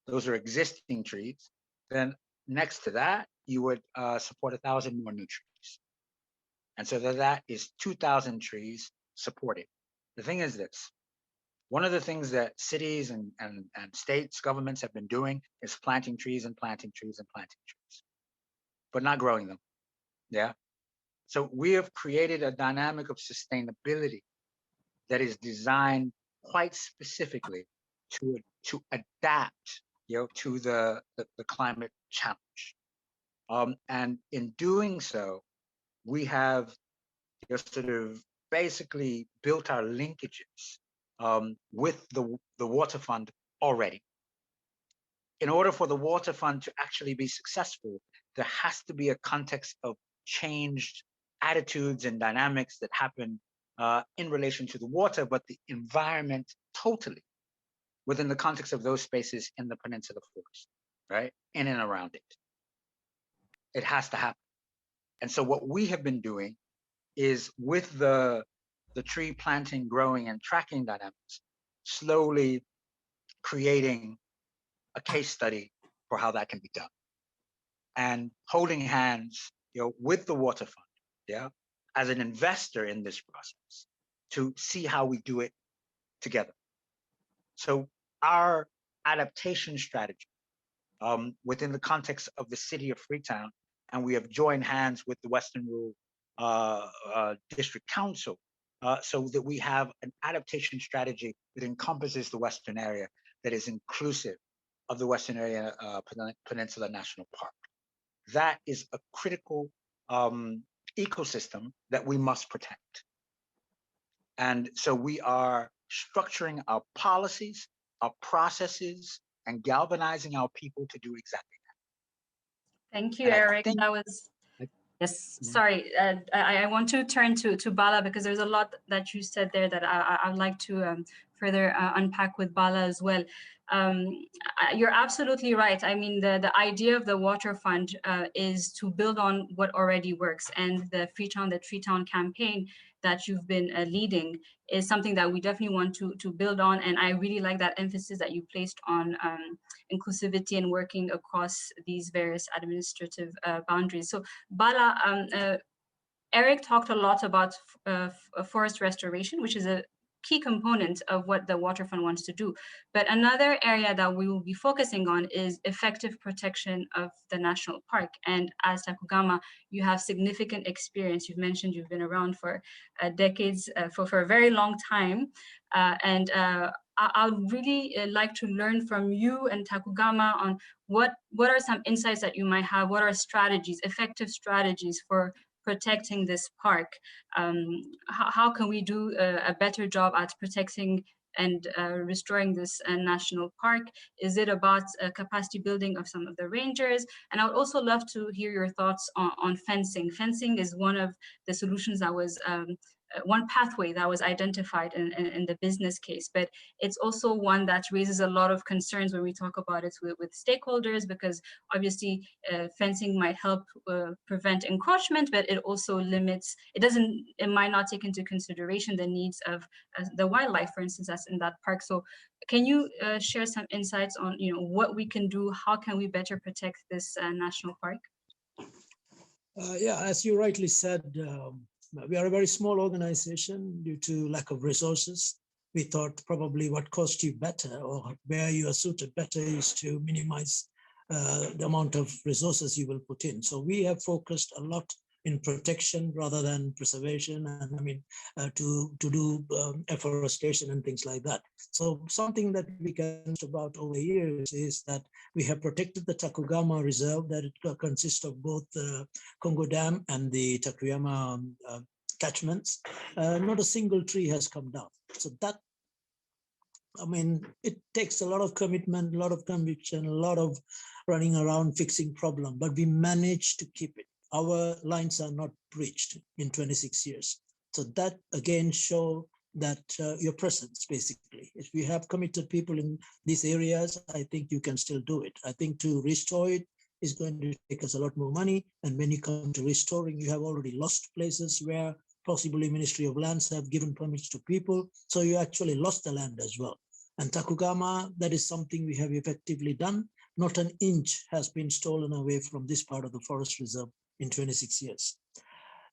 those are existing trees, then next to that, you would support 1,000 more new trees. And so that is 2,000 trees supported. The thing is this: one of the things that cities and states, governments have been doing is planting trees and planting trees and planting trees, but not growing them, yeah? So we have created a dynamic of sustainability that is designed quite specifically to adapt, you know, to the climate challenge. And in doing so, we have, you know, sort of basically built our linkages with the Water Fund already. In order for the Water Fund to actually be successful, there has to be a context of changed attitudes and dynamics that happen in relation to the water, but the environment totally within the context of those spaces in the Peninsula Forest, right? In and around it. It has to happen. And so what we have been doing is, with the tree planting, growing, and tracking dynamics, slowly creating a case study for how that can be done. And holding hands, you know, with the Water Fund, yeah, as an investor in this process, to see how we do it together. So our adaptation strategy within the context of the city of Freetown, and we have joined hands with the Western Rural District Council, so that we have an adaptation strategy that encompasses the Western area, that is inclusive of the Western Area Peninsula National Park. That is a critical ecosystem that we must protect. And so we are structuring our policies, our processes, and galvanizing our people to do exactly that. Thank you, Eric. That was, yes, sorry. I want to turn to Bala, because there's a lot that you said there that I'd like to further unpack with Bala as well. You're absolutely right. I mean, the idea of the Water Fund is to build on what already works, and the Tree Town campaign that you've been leading is something that we definitely want to build on. And I really like that emphasis that you placed on inclusivity and working across these various administrative boundaries. So Bala, Eric talked a lot about forest restoration, which is a key component of what the Waterfront wants to do. But another area that we will be focusing on is effective protection of the national park. And as Takugama, you have significant experience. You've mentioned you've been around for decades, for a very long time. I'd really like to learn from you and Takugama on what are some insights that you might have, what are strategies, effective strategies for protecting this park. How can we do a better job at protecting and restoring this national park? Is it about capacity building of some of the rangers? And I would also love to hear your thoughts on fencing. Fencing is one of the solutions that was one pathway that was identified in the business case, but it's also one that raises a lot of concerns when we talk about it with stakeholders, because obviously fencing might help prevent encroachment, but it also limits, it might not take into consideration the needs of the wildlife, for instance, that's in that park. So can you share some insights on what we can do, how can we better protect this national park? Yeah, as you rightly said, we are a very small organization due to lack of resources. We thought probably what cost you better or where you are suited better is to minimize the amount of resources you will put in. So we have focused a lot in protection rather than preservation, and I mean to do afforestation and things like that. So something that we can about over the years is that we have protected the Takugama Reserve, that it consists of both the Congo Dam and the Takuyama catchments. Not a single tree has come down. So that, I mean, it takes a lot of commitment, a lot of conviction, a lot of running around fixing problem, but we managed to keep it. Our lines are not breached in 26 years. So that again show that your presence, basically. If we have committed people in these areas, I think you can still do it. I think to restore it is going to take us a lot more money. And when you come to restoring, you have already lost places where possibly Ministry of Lands have given permits to people. So you actually lost the land as well. And Takugama, that is something we have effectively done. Not an inch has been stolen away from this part of the forest reserve in 26 years.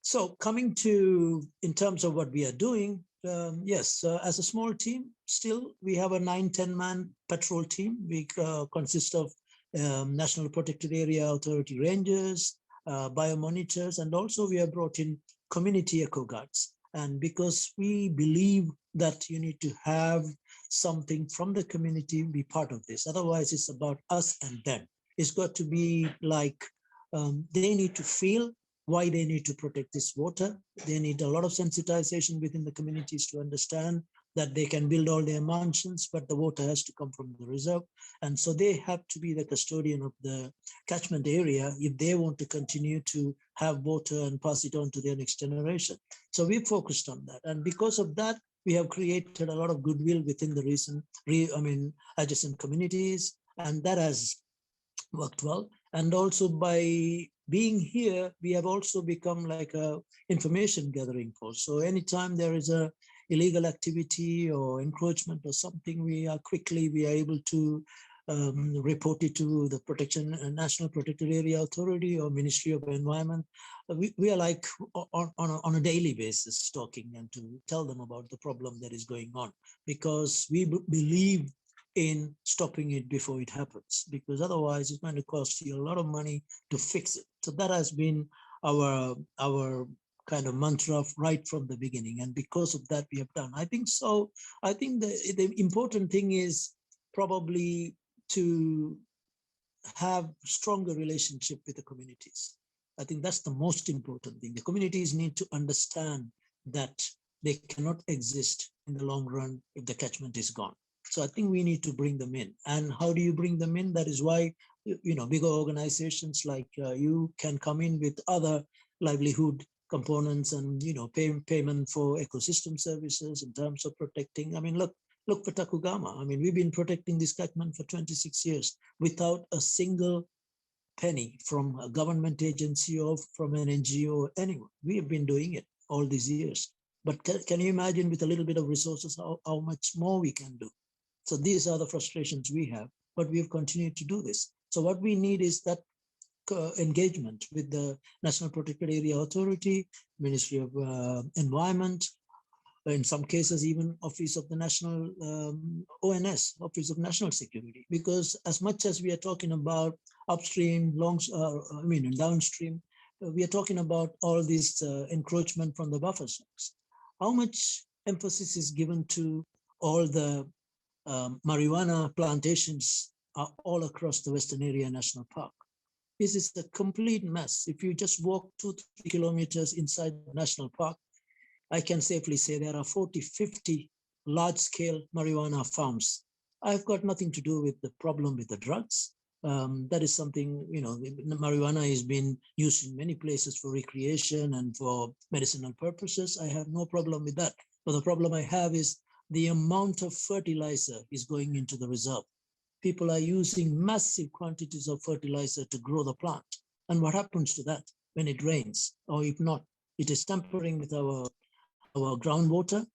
So coming to, in terms of what we are doing, yes, as a small team, still we have a 9-10 man patrol team. We consist of National Protected Area Authority rangers, biomonitors, and also we have brought in community eco guards. And because we believe that you need to have something from the community be part of this, otherwise it's about us and them. It's got to be like they need to feel why they need to protect this water. They need a lot of sensitization within the communities to understand that they can build all their mansions, but the water has to come from the reserve. And so they have to be the custodian of the catchment area if they want to continue to have water and pass it on to their next generation. So we focused on that. And because of that, we have created a lot of goodwill within the adjacent communities, and that has worked well. And also by being here, we have also become like a information gathering force. So anytime there is a illegal activity or encroachment or something, we are able to report it to the National Protected Area Authority or Ministry of Environment. We are like on a daily basis talking and to tell them about the problem that is going on, because we believe in stopping it before it happens, because otherwise it's going to cost you a lot of money to fix it. So that has been our kind of mantra right from the beginning. And because of that, we have done. I think the important thing is probably to have stronger relationship with the communities. I think that's the most important thing. The communities need to understand that they cannot exist in the long run if the catchment is gone. So I think we need to bring them in. And how do you bring them in? That is why, bigger organizations like you can come in with other livelihood components and, payment for ecosystem services in terms of protecting. I mean, look for Takugama. I mean, we've been protecting this catchment for 26 years without a single penny from a government agency or from an NGO or anyone. We have been doing it all these years. But can you imagine with a little bit of resources, how much more we can do? So these are the frustrations we have, but we have continued to do this. So what we need is that engagement with the National Protected Area Authority, Ministry of Environment, in some cases, even Office of the National ONS, Office of National Security, because as much as we are talking about upstream, downstream, we are talking about all this encroachment from the buffer zones. How much emphasis is given to all the marijuana plantations all across the Western Area National Park? This is a complete mess. If you just walk 2-3 kilometers inside the national park, I can safely say there are 40-50 large-scale marijuana farms. I've got nothing to do with the problem with the drugs. That is something, marijuana has been used in many places for recreation and for medicinal purposes. I have no problem with that. But the problem I have is the amount of fertilizer is going into the reserve. People are using massive quantities of fertilizer to grow the plant. And what happens to that when it rains? Or if not, it is tampering with our groundwater.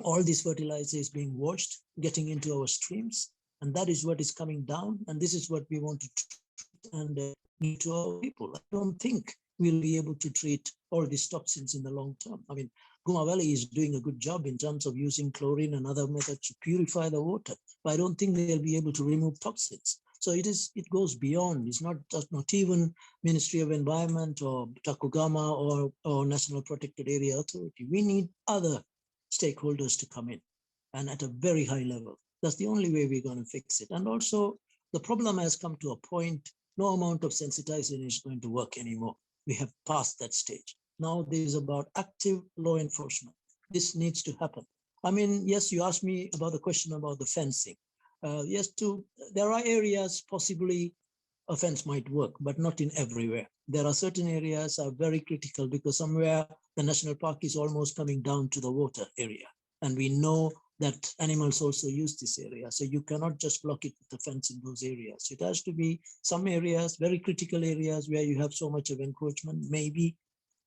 All this fertilizer is being washed, getting into our streams. And that is what is coming down. And this is what we want to treat and give to our people. I don't think we'll be able to treat all these toxins in the long term. I mean, Guma Valley is doing a good job in terms of using chlorine and other methods to purify the water, but I don't think they'll be able to remove toxins. So it goes beyond. It's not even Ministry of Environment or Takugama or National Protected Area Authority. We need other stakeholders to come in, and at a very high level. That's the only way we're going to fix it. And also, the problem has come to a point, no amount of sensitization is going to work anymore. We have passed that stage. Now there's about active law enforcement. This needs to happen. I mean, yes, you asked me about the question about the fencing. There are areas possibly a fence might work, but not in everywhere. There are certain areas are very critical because somewhere the national park is almost coming down to the water area. And we know that animals also use this area. So you cannot just block it with the fence in those areas. It has to be some areas, very critical areas where you have so much of encroachment. Maybe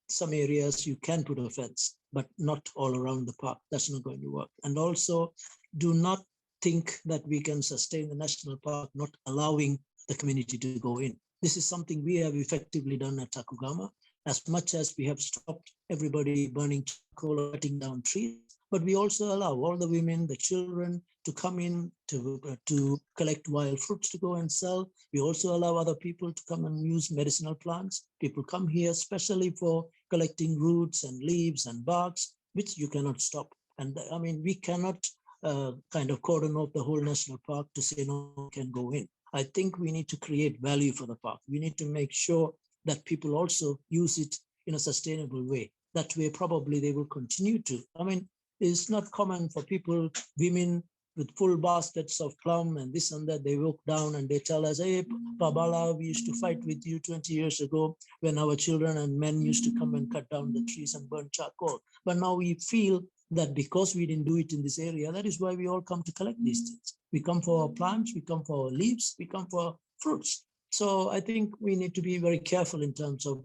some areas you can put a fence, but not all around the park. That's not going to work. And also do not think that we can sustain the national park, not allowing the community to go in. This is something we have effectively done at Takugama. As much as we have stopped everybody burning charcoal or cutting down trees, but we also allow all the women, the children to come in to collect wild fruits to go and sell. We also allow other people to come and use medicinal plants. People come here especially for collecting roots and leaves and barks, which you cannot stop. And I mean, we cannot kind of cordon off the whole national park to say no one can go in. I think we need to create value for the park. We need to make sure that people also use it in a sustainable way. That way, probably they will continue to. I mean, it's not common for people, women with full baskets of plum and this and that, they walk down and they tell us, hey, Babala, we used to fight with you 20 years ago when our children and men used to come and cut down the trees and burn charcoal. But now we feel that because we didn't do it in this area, that is why we all come to collect these things. We come for our plants, we come for our leaves, we come for fruits. So I think we need to be very careful in terms of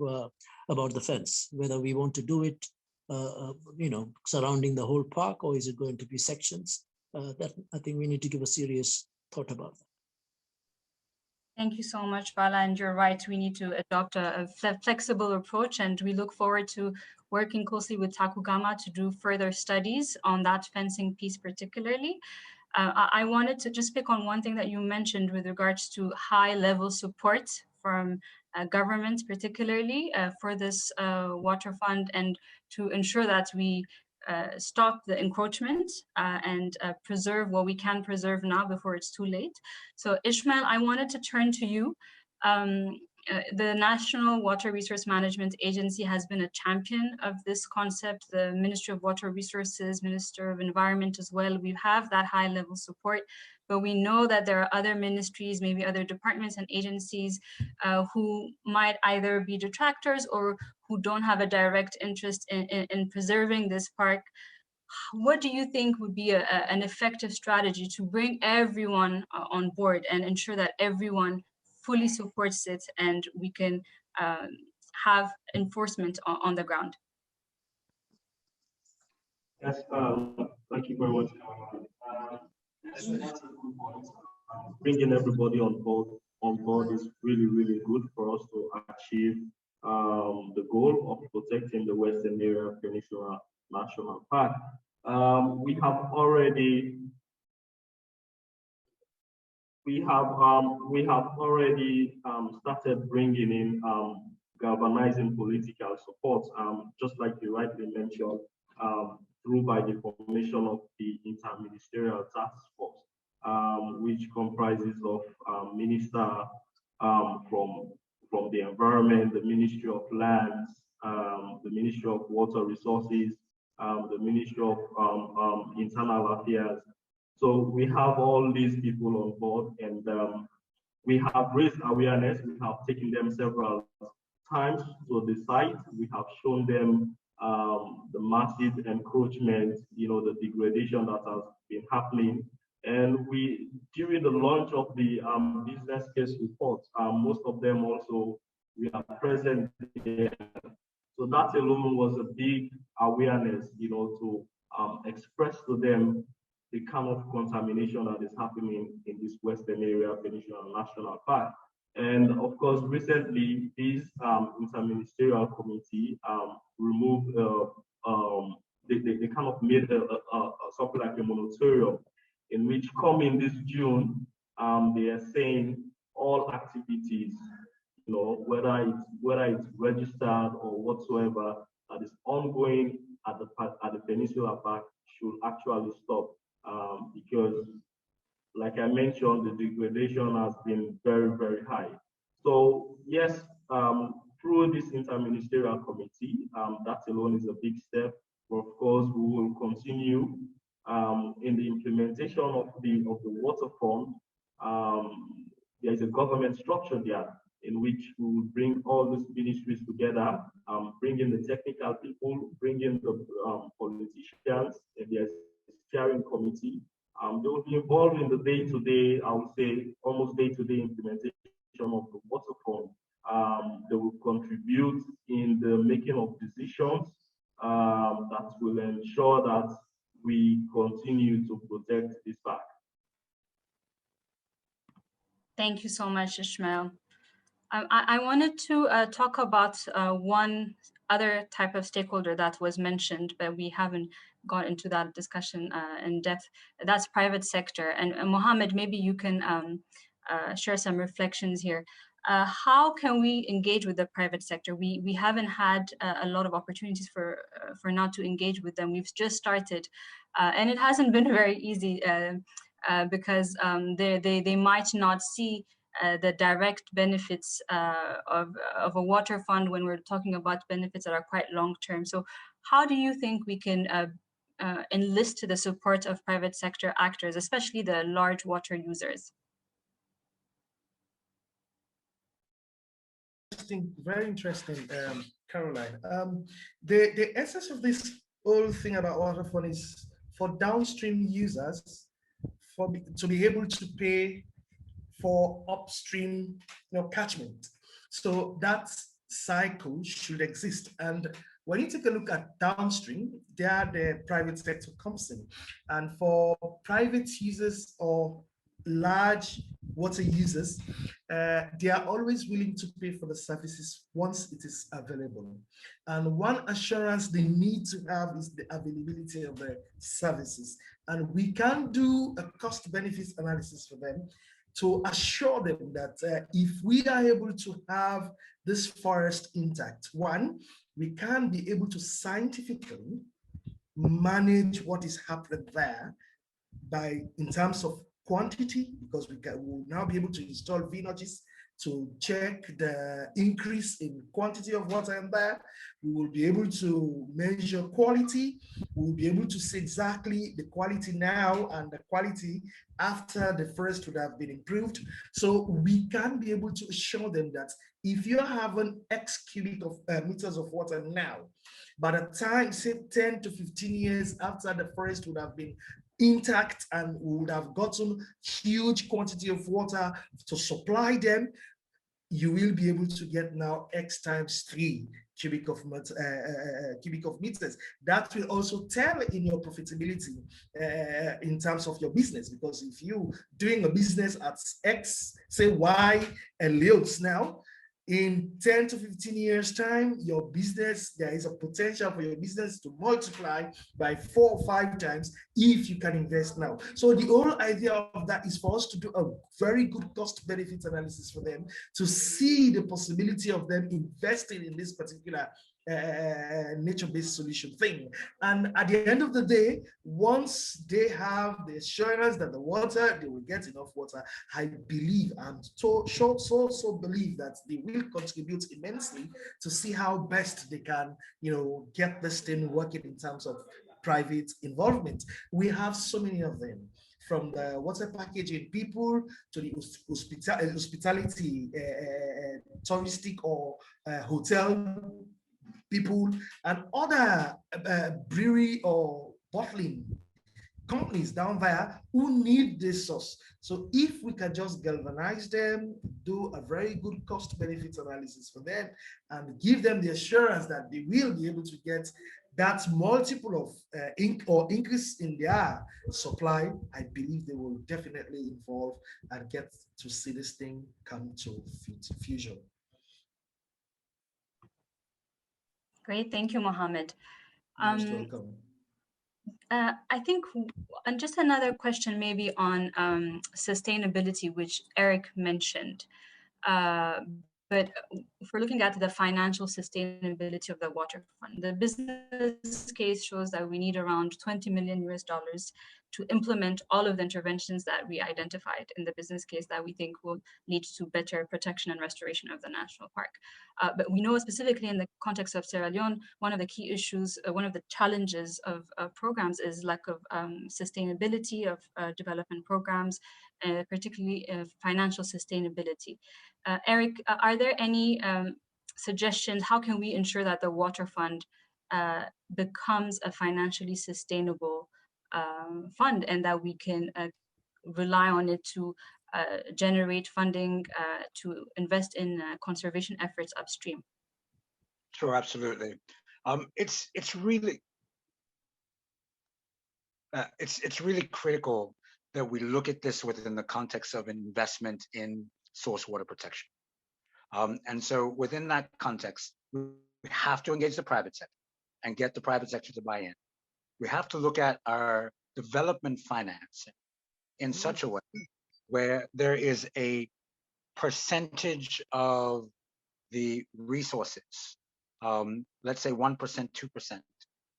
about the fence, whether we want to do it, surrounding the whole park, or is it going to be sections? That I think we need to give a serious thought about that. Thank you so much, Bala. And you're right, we need to adopt a flexible approach, and we look forward to working closely with Takugama to do further studies on that fencing piece particularly. I wanted to just pick on one thing that you mentioned with regards to high-level support from government, particularly for this water fund, and to ensure that we stop the encroachment and preserve what we can preserve now before it's too late. So Ishmael, I wanted to turn to you. The National Water Resource Management Agency has been a champion of this concept. The Ministry of Water Resources, Minister of Environment as well. We have that high level support, but we know that there are other ministries, maybe other departments and agencies who might either be detractors or who don't have a direct interest in preserving this park. What do you think would be an effective strategy to bring everyone on board and ensure that everyone fully supports it and we can have enforcement on the ground? Yes, thank you very much. Bringing everybody on board is really, really good for us to achieve the goal of protecting the Western Area Peninsula National Park. We have already started bringing in galvanizing political support, just like you rightly mentioned, through by the formation of the Interministerial Task Force, which comprises of minister from the environment, the Ministry of Lands, the Ministry of Water Resources, the Ministry of Internal Affairs. So we have all these people on board, and we have raised awareness. We have taken them several times to the site. We have shown them the massive encroachment, the degradation that has been happening. And during the launch of the business case report, most of them also, we are present there. So that alone was a big awareness, to express to them the kind of contamination that is happening in this Western Area Peninsula National Park. And of course, recently, this interministerial committee removed, they kind of made something like a moratorium, in which coming this June, they are saying all activities, whether it's registered or whatsoever that is ongoing at the Peninsula Park should actually stop, because, like I mentioned, the degradation has been very, very high. So yes, through this interministerial committee, that alone is a big step. But of course, we will continue in the implementation of the water fund. There is a government structure there in which we will bring all these ministries together, bring in the technical people, bring in the politicians, and there's a steering committee. They will be involved in the day-to-day, I would say, almost day-to-day implementation of the water fund. They will contribute in the making of decisions that will ensure that we continue to protect this park. Thank you so much, Ishmael. I wanted to talk about one other type of stakeholder that was mentioned, but we haven't got into that discussion in depth. That's private sector. And Mohammed, maybe you can share some reflections here. How can we engage with the private sector? We haven't had a lot of opportunities for now to engage with them. We've just started, and it hasn't been very easy because they might not see the direct benefits of a water fund when we're talking about benefits that are quite long-term. So how do you think we can enlist the support of private sector actors, especially the large water users? Very interesting, Caroline. The essence of this whole thing about water fund is for downstream users to be able to pay for upstream catchment. So that cycle should exist. And when you take a look at downstream, there the private sector comes in. And for private users or large water users, they are always willing to pay for the services once it is available. And one assurance they need to have is the availability of the services. And we can do a cost benefits analysis for them to assure them that if we are able to have this forest intact, one, we can be able to scientifically manage what is happening there in terms of quantity, because we'll now be able to install V-notches to check the increase in quantity of water in there. We will be able to measure quality. We'll be able to see exactly the quality now and the quality after the forest would have been improved. So we can be able to assure them that if you have an X cubic of meters of water now, by the time, say 10 to 15 years after the forest would have been intact and we would have gotten huge quantity of water to supply them, you will be able to get now X times 3 cubic of meters. That will also tell in your profitability in terms of your business, because if you doing a business at X, say Y and yields now, In 10 to 15 years time, your business, there is a potential for your business to multiply by 4 or 5 times if you can invest now. So the whole idea of that is for us to do a very good cost benefit analysis for them, to see the possibility of them investing in this particular nature-based solution thing. And at the end of the day, once they have the assurance that the water, they will get enough water, I believe, and so believe that they will contribute immensely to see how best they can, get this thing working in terms of private involvement. We have so many of them, from the water packaging people to the hospitality, touristic or hotel people, and other brewery or bottling companies down there who need this source. So if we can just galvanize them, do a very good cost benefit analysis for them, and give them the assurance that they will be able to get that multiple of increase in their supply, I believe they will definitely involve and get to see this thing come to fusion. Great, thank you, Mohammed. Most welcome. I think, and just another question maybe on sustainability, which Eric mentioned. But if we're looking at the financial sustainability of the water fund, the business case shows that we need around $20 million to implement all of the interventions that we identified in the business case that we think will lead to better protection and restoration of the national park. But we know specifically in the context of Sierra Leone, one of the key issues, one of the challenges of programs is lack of sustainability of development programs, particularly financial sustainability. Eric, are there any suggestions? How can we ensure that the water fund becomes a financially sustainable fund, and that we can rely on it to generate funding to invest in conservation efforts upstream? Sure, absolutely. It's really critical that we look at this within the context of an investment in source water protection. And so within that context, we have to engage the private sector and get the private sector to buy in. We have to look at our development financing in such a way where there is a percentage of the resources, let's say 1%, 2%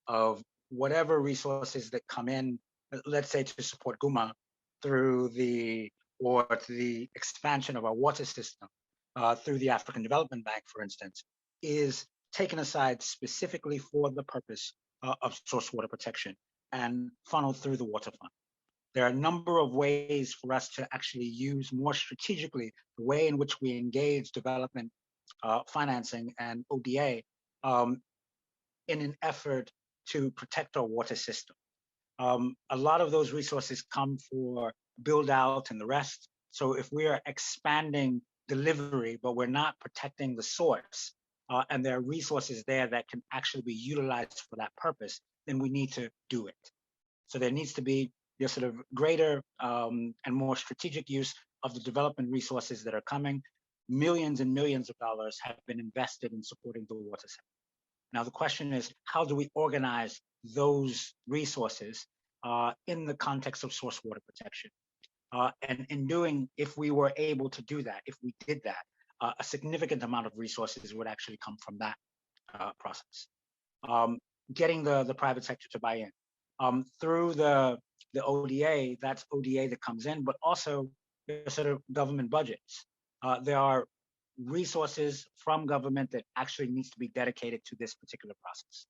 of whatever resources that come in, let's say to support Guma through the expansion of our water system, through the African Development Bank, for instance, is taken aside specifically for the purpose of source water protection and funneled through the water fund. There are a number of ways for us to actually use more strategically the way in which we engage development financing and ODA in an effort to protect our water system. A lot of those resources come for build out and the rest. So if we are expanding delivery, but we're not protecting the source, and there are resources there that can actually be utilized for that purpose, then we need to do it. So there needs to be your sort of greater and more strategic use of the development resources that are coming. Millions and millions of dollars have been invested in supporting the water sector. Now the question is, how do we organize those resources in the context of source water protection? And in doing, if we were able to do that, if we did that, a significant amount of resources would actually come from that process. Getting the private sector to buy in. Through the ODA, that's ODA that comes in, but also sort of government budgets. There are resources from government that actually needs to be dedicated to this particular process.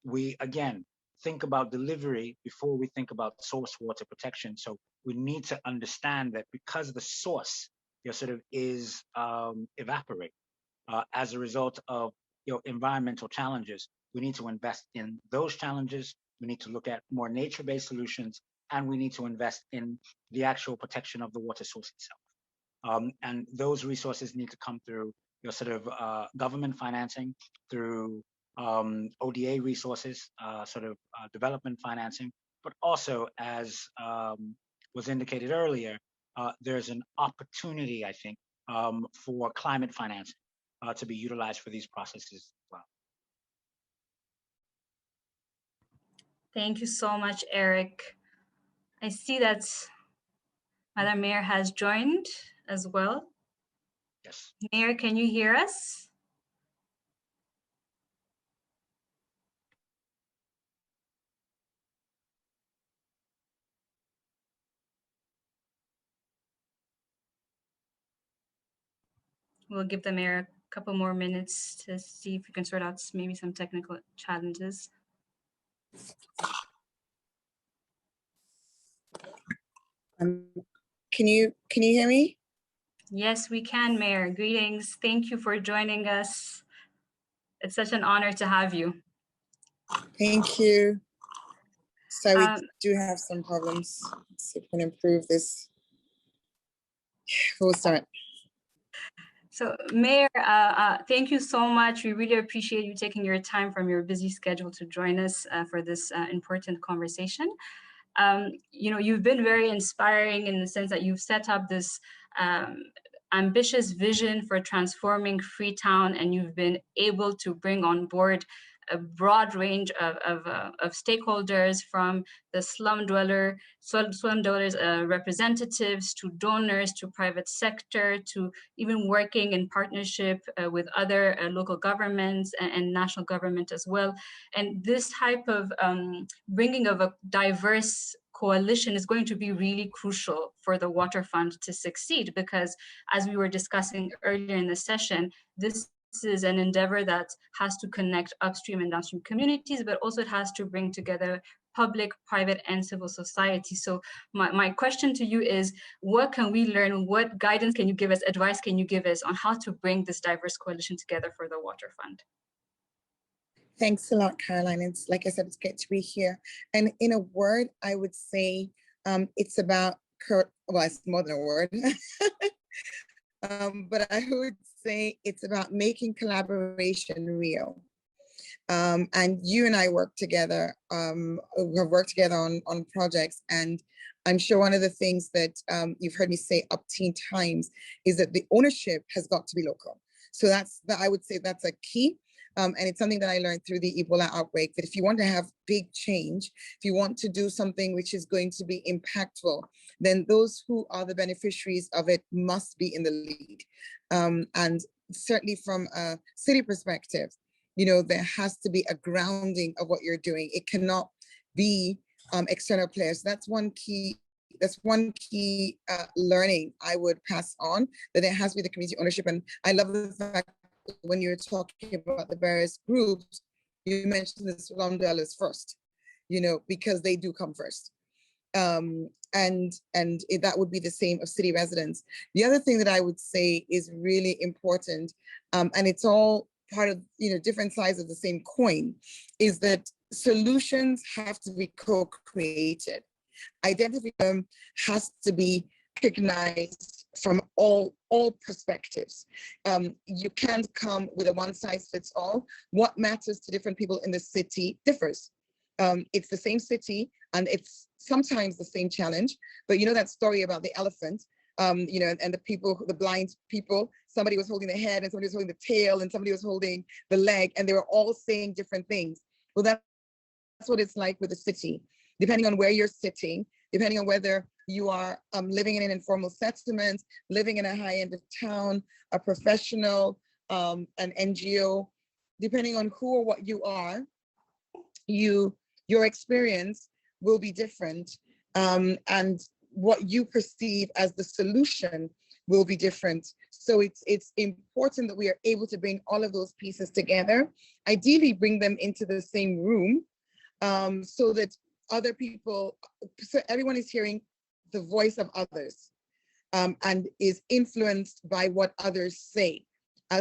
We, again, think about delivery before we think about source water protection. So we need to understand that because the source sort of is evaporate as a result of environmental challenges, we need to invest in those challenges. We need to look at more nature-based solutions, and we need to invest in the actual protection of the water source itself. And those resources need to come through sort of government financing, through ODA resources, development financing, but also, as was indicated earlier, there's an opportunity, I think, for climate financing to be utilized for these processes as well. Thank you so much, Eric. I see that Madam Mayor has joined as well. Yes. Mayor, can you hear us? We'll give the mayor a couple more minutes to see if we can sort out maybe some technical challenges. Can you hear me? Yes, we can, Mayor. Greetings. Thank you for joining us. It's such an honor to have you. Thank you. So we do have some problems. Let's see if we can improve this. We'll start. So Mayor, thank you so much. We really appreciate you taking your time from your busy schedule to join us for this important conversation. You know, you've been very inspiring in the sense that you've set up this ambitious vision for transforming Freetown, and you've been able to bring on board a broad range of stakeholders, from the slum dwellers representatives to donors to private sector to even working in partnership with other local governments and national government as well. And this type of bringing of a diverse coalition is going to be really crucial for the Water Fund to succeed, because as we were discussing earlier in the session, this is an endeavor that has to connect upstream and downstream communities, but also it has to bring together public, private, and civil society. So my question to you is, what can we learn? What guidance can you give us, advice can you give us on how to bring this diverse coalition together for the Water Fund? Thanks a lot, Caroline. It's like I said, it's great to be here. And in a word, I would say it's about, well, it's more than a word. But I would say it's about making collaboration real. And you and I work together, we've worked together on projects, and I'm sure one of the things that you've heard me say up to times is that the ownership has got to be local. So I would say that's a key. And it's something that I learned through the Ebola outbreak, that if you want to have big change, if you want to do something which is going to be impactful, then those who are the beneficiaries of it must be in the lead. And certainly from a city perspective, you know, there has to be a grounding of what you're doing. It cannot be external players. That's one key learning I would pass on, that there has to be the community ownership. And I love the fact when you're talking about the various groups, you mentioned the slum dwellers first, you know, because they do come first. And that would be the same of city residents. The other thing that I would say is really important, and it's all part of, you know, different sides of the same coin, is that solutions have to be co-created. Identifying has to be recognized from all perspectives. You can't come with a one size fits all. What matters to different people in the city differs. It's the same city and it's sometimes the same challenge, but you know that story about the elephant, you know, and the people, the blind people, somebody was holding the head and somebody was holding the tail and somebody was holding the leg, and they were all saying different things. Well, that's what it's like with the city. Depending on where you're sitting, depending on whether you are living in an informal settlement, living in a high end of town, a professional, an NGO, depending on who or what you are, your experience will be different, and what you perceive as the solution will be different. So it's important that we are able to bring all of those pieces together, ideally bring them into the same room, so that other people, so everyone is hearing the voice of others, and is influenced by what others say,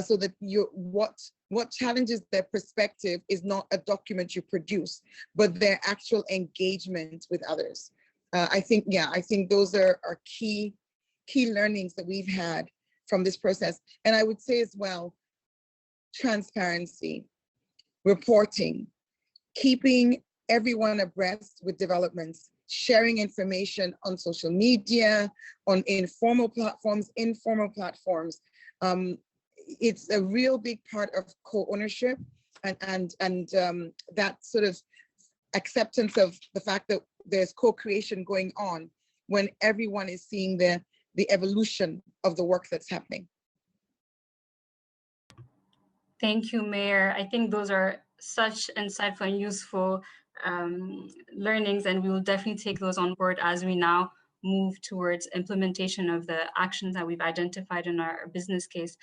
so that what challenges their perspective is not a document you produce, but their actual engagement with others. I think those are key learnings that we've had from this process. And I would say as well, transparency, reporting, keeping everyone abreast with developments. sharing information on social media, on informal platforms. It's a real big part of co-ownership and that sort of acceptance of the fact that there's co-creation going on when everyone is seeing the evolution of the work that's happening. Thank you, Mayor. I think those are such insightful and useful learnings, and we will definitely take those on board as we now move towards implementation of the actions that we've identified in our business case.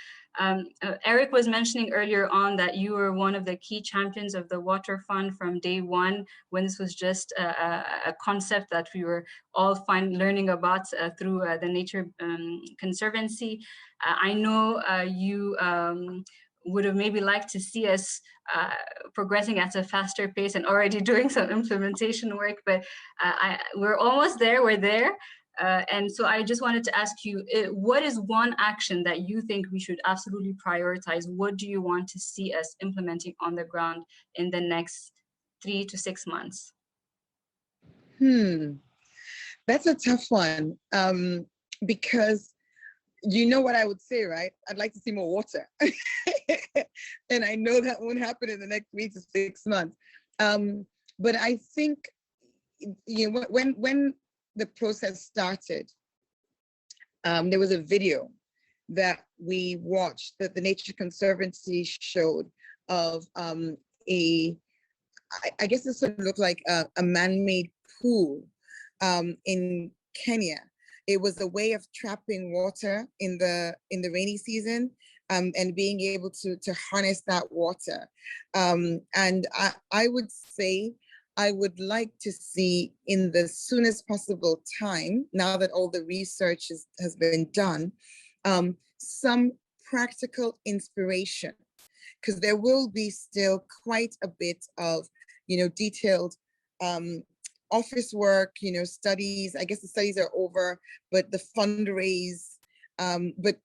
Eric was mentioning earlier on that you were one of the key champions of the Water Fund from day one, when this was just a concept that we were all learning about through the Nature Conservancy. I know you would have maybe liked to see us progressing at a faster pace and already doing some implementation work, but we're almost there, we're there. And so I just wanted to ask you, what is one action that you think we should absolutely prioritize? What do you want to see us implementing on the ground in the next 3 to 6 months? That's a tough one, because you know what I would say, right? I'd like to see more water. And I know that won't happen in the next 3 to 6 months. But I think, you know, when the process started, there was a video that we watched that the Nature Conservancy showed of I guess it sort of looked like a man-made pool in Kenya. It was a way of trapping water in the rainy season, and being able to harness that water. And I would say I would like to see in the soonest possible time, now that all the research has been done, some practical inspiration, because there will be still quite a bit of, you know, detailed office work, you know, studies. I guess the studies are over, but the fundraise, but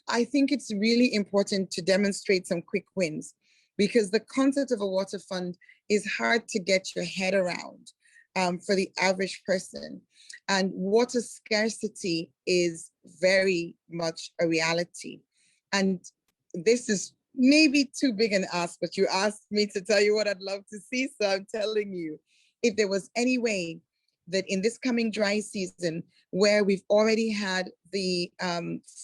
I think it's really important to demonstrate some quick wins, because the concept of a water fund is hard to get your head around for the average person. And water scarcity is very much a reality. And this is maybe too big an ask, but you asked me to tell you what I'd love to see, so I'm telling you. If there was any way that in this coming dry season, where we've already had the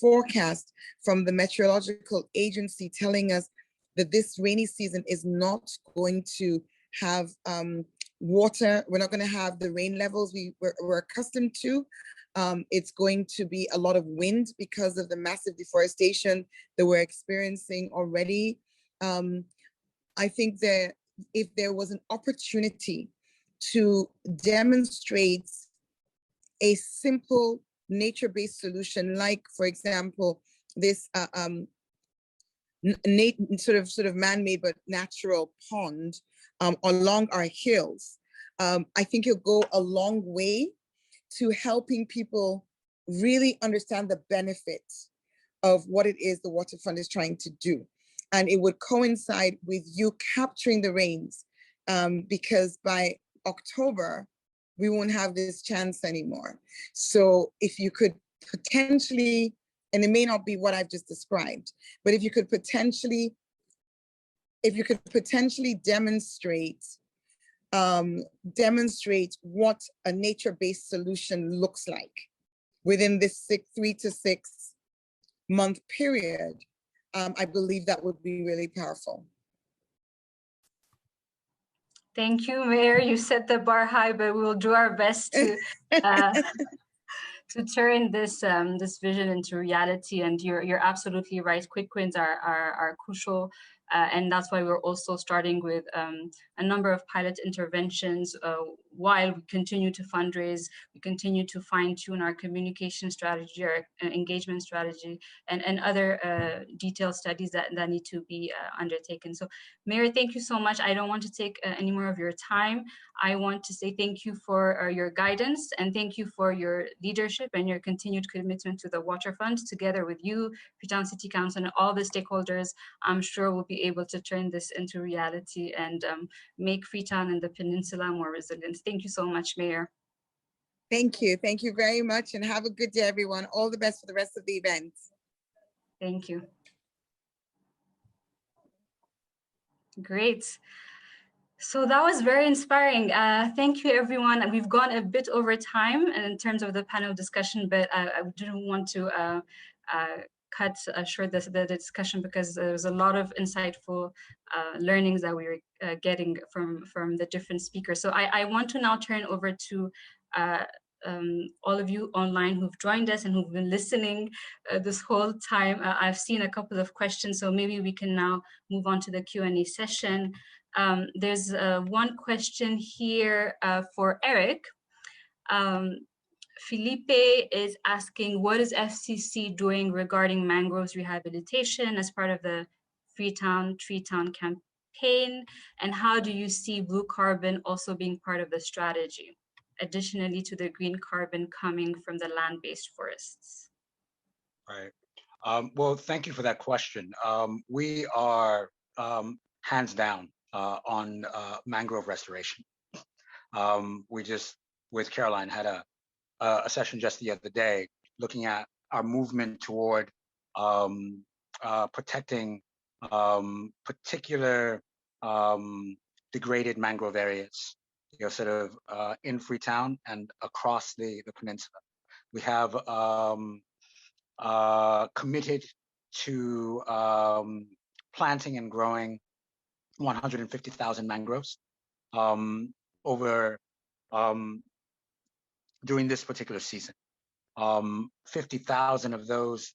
forecast from the meteorological agency telling us that this rainy season is not going to have water, we're not going to have the rain levels we're accustomed to. It's going to be a lot of wind because of the massive deforestation that we're experiencing already. I think that if there was an opportunity to demonstrate a simple nature-based solution, like, for example, this sort of man-made but natural pond along our hills, I think it'll go a long way to helping people really understand the benefits of what it is the Water Fund is trying to do. And it would coincide with you capturing the rains, because by October, we won't have this chance anymore. So if you could potentially, and it may not be what I've just described, but if you could potentially demonstrate what a nature-based solution looks like within this 3 to 6 month period, I believe that would be really powerful. Thank you, Mayor. You set the bar high, but we will do our best to to turn this this vision into reality. And you're absolutely right. Quick wins are crucial. And that's why we're also starting with a number of pilot interventions while we continue to fundraise, we continue to fine tune our communication strategy, our engagement strategy, and other detailed studies that need to be undertaken. So Mayor, thank you so much. I don't want to take any more of your time. I want to say thank you for your guidance, and thank you for your leadership and your continued commitment to the Water Fund. Together with you, Freetown City Council, and all the stakeholders, I'm sure we'll be able to turn this into reality and make Freetown and the peninsula more resilient. Thank you so much, Mayor. Thank you. Thank you very much, and have a good day, everyone. All the best for the rest of the event. Thank you. Great. So that was very inspiring. Thank you, everyone. We've gone a bit over time in terms of the panel discussion, but I didn't want to cut short the discussion because there was a lot of insightful learnings that we were getting from the different speakers. So I want to now turn over to all of you online who've joined us and who've been listening this whole time. I've seen a couple of questions, so maybe we can now move on to the Q&A session. There's one question here for Eric. Felipe is asking, what is FCC doing regarding mangroves rehabilitation as part of the Freetown Tree Town campaign? And how do you see blue carbon also being part of the strategy, additionally to the green carbon coming from the land-based forests? Right. Well, thank you for that question. We are hands down on mangrove restoration. We just, with Caroline, had a session just the other day looking at our movement toward protecting particular degraded mangrove areas, sort of in Freetown and across the peninsula. We have committed to planting and growing 150,000 mangroves over during this particular season. 50,000 of those,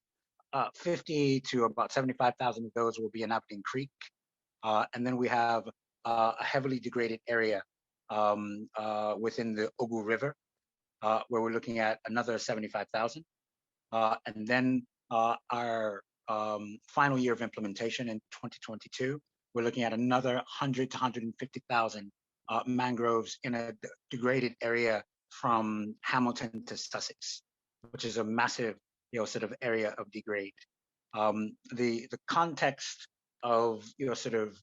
50 to about 75,000 of those will be in Aberdeen Creek. And then we have a heavily degraded area within the Ogu River, where we're looking at another 75,000. And then our final year of implementation in 2022, we're looking at another 100 to 150,000 mangroves in a degraded area from Hamilton to Sussex, which is a massive, sort of area of degrade. The context of, sort of,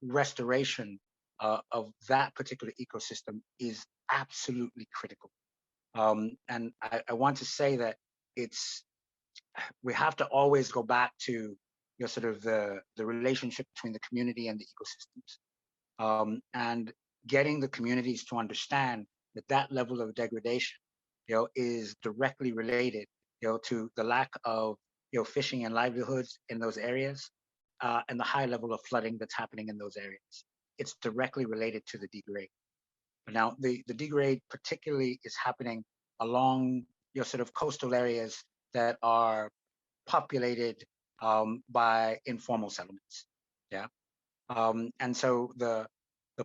restoration of that particular ecosystem is absolutely critical. And I want to say that we have to always go back to, sort of the relationship between the community and the ecosystems, and getting the communities to understand that that level of degradation, is directly related, to the lack of, fishing and livelihoods in those areas, and the high level of flooding that's happening in those areas. It's directly related to the degrade. Now, the degrade particularly is happening along, sort of coastal areas that are populated by informal settlements. Yeah. And so the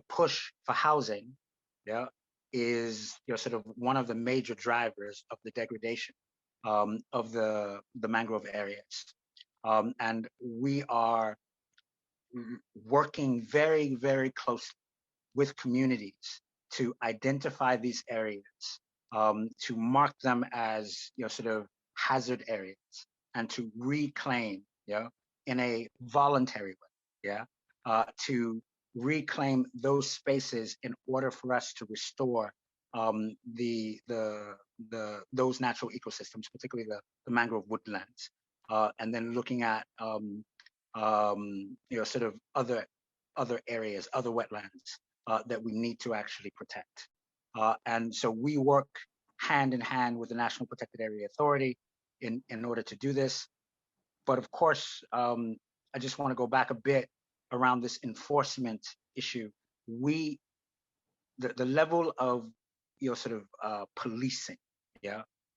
push for housing, is, sort of one of the major drivers of the degradation of the mangrove areas. And we are working very, very closely with communities to identify these areas, to mark them as, sort of hazard areas, and to reclaim, in a voluntary way, to reclaim those spaces in order for us to restore those natural ecosystems, particularly the mangrove woodlands, and then looking at sort of other areas, other wetlands that we need to actually protect. And so we work hand in hand with the National Protected Area Authority in order to do this. But of course, I just want to go back a bit around this enforcement issue. The level of, sort of policing,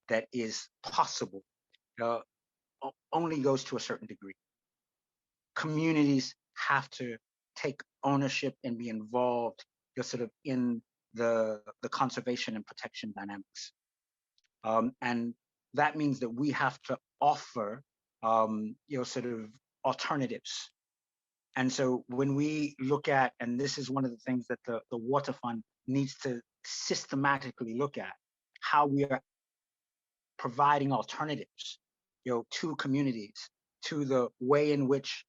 that is possible, only goes to a certain degree. Communities have to take ownership and be involved, sort of in the conservation and protection dynamics. And that means that we have to offer, sort of alternatives. And so when we look at, and this is one of the things that the Water Fund needs to systematically look at, how we are providing alternatives, to communities, to the way in which,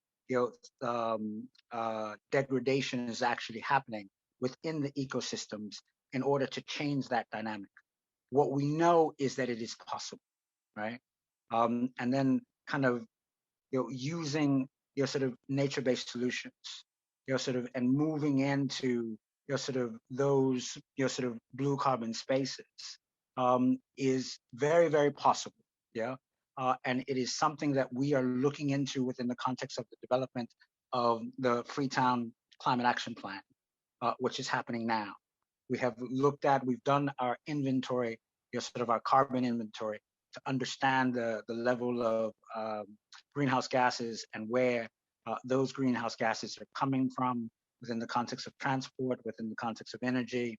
degradation is actually happening within the ecosystems in order to change that dynamic. What we know is that it is possible, right? And then kind of using sort of nature-based solutions, sort of, and moving into sort of those sort of blue carbon spaces is very, very possible. Yeah. And it is something that we are looking into within the context of the development of the Freetown Climate Action Plan, which is happening now. We've done our inventory, sort of our carbon inventory, to understand the level of greenhouse gases and where those greenhouse gases are coming from within the context of transport, within the context of energy.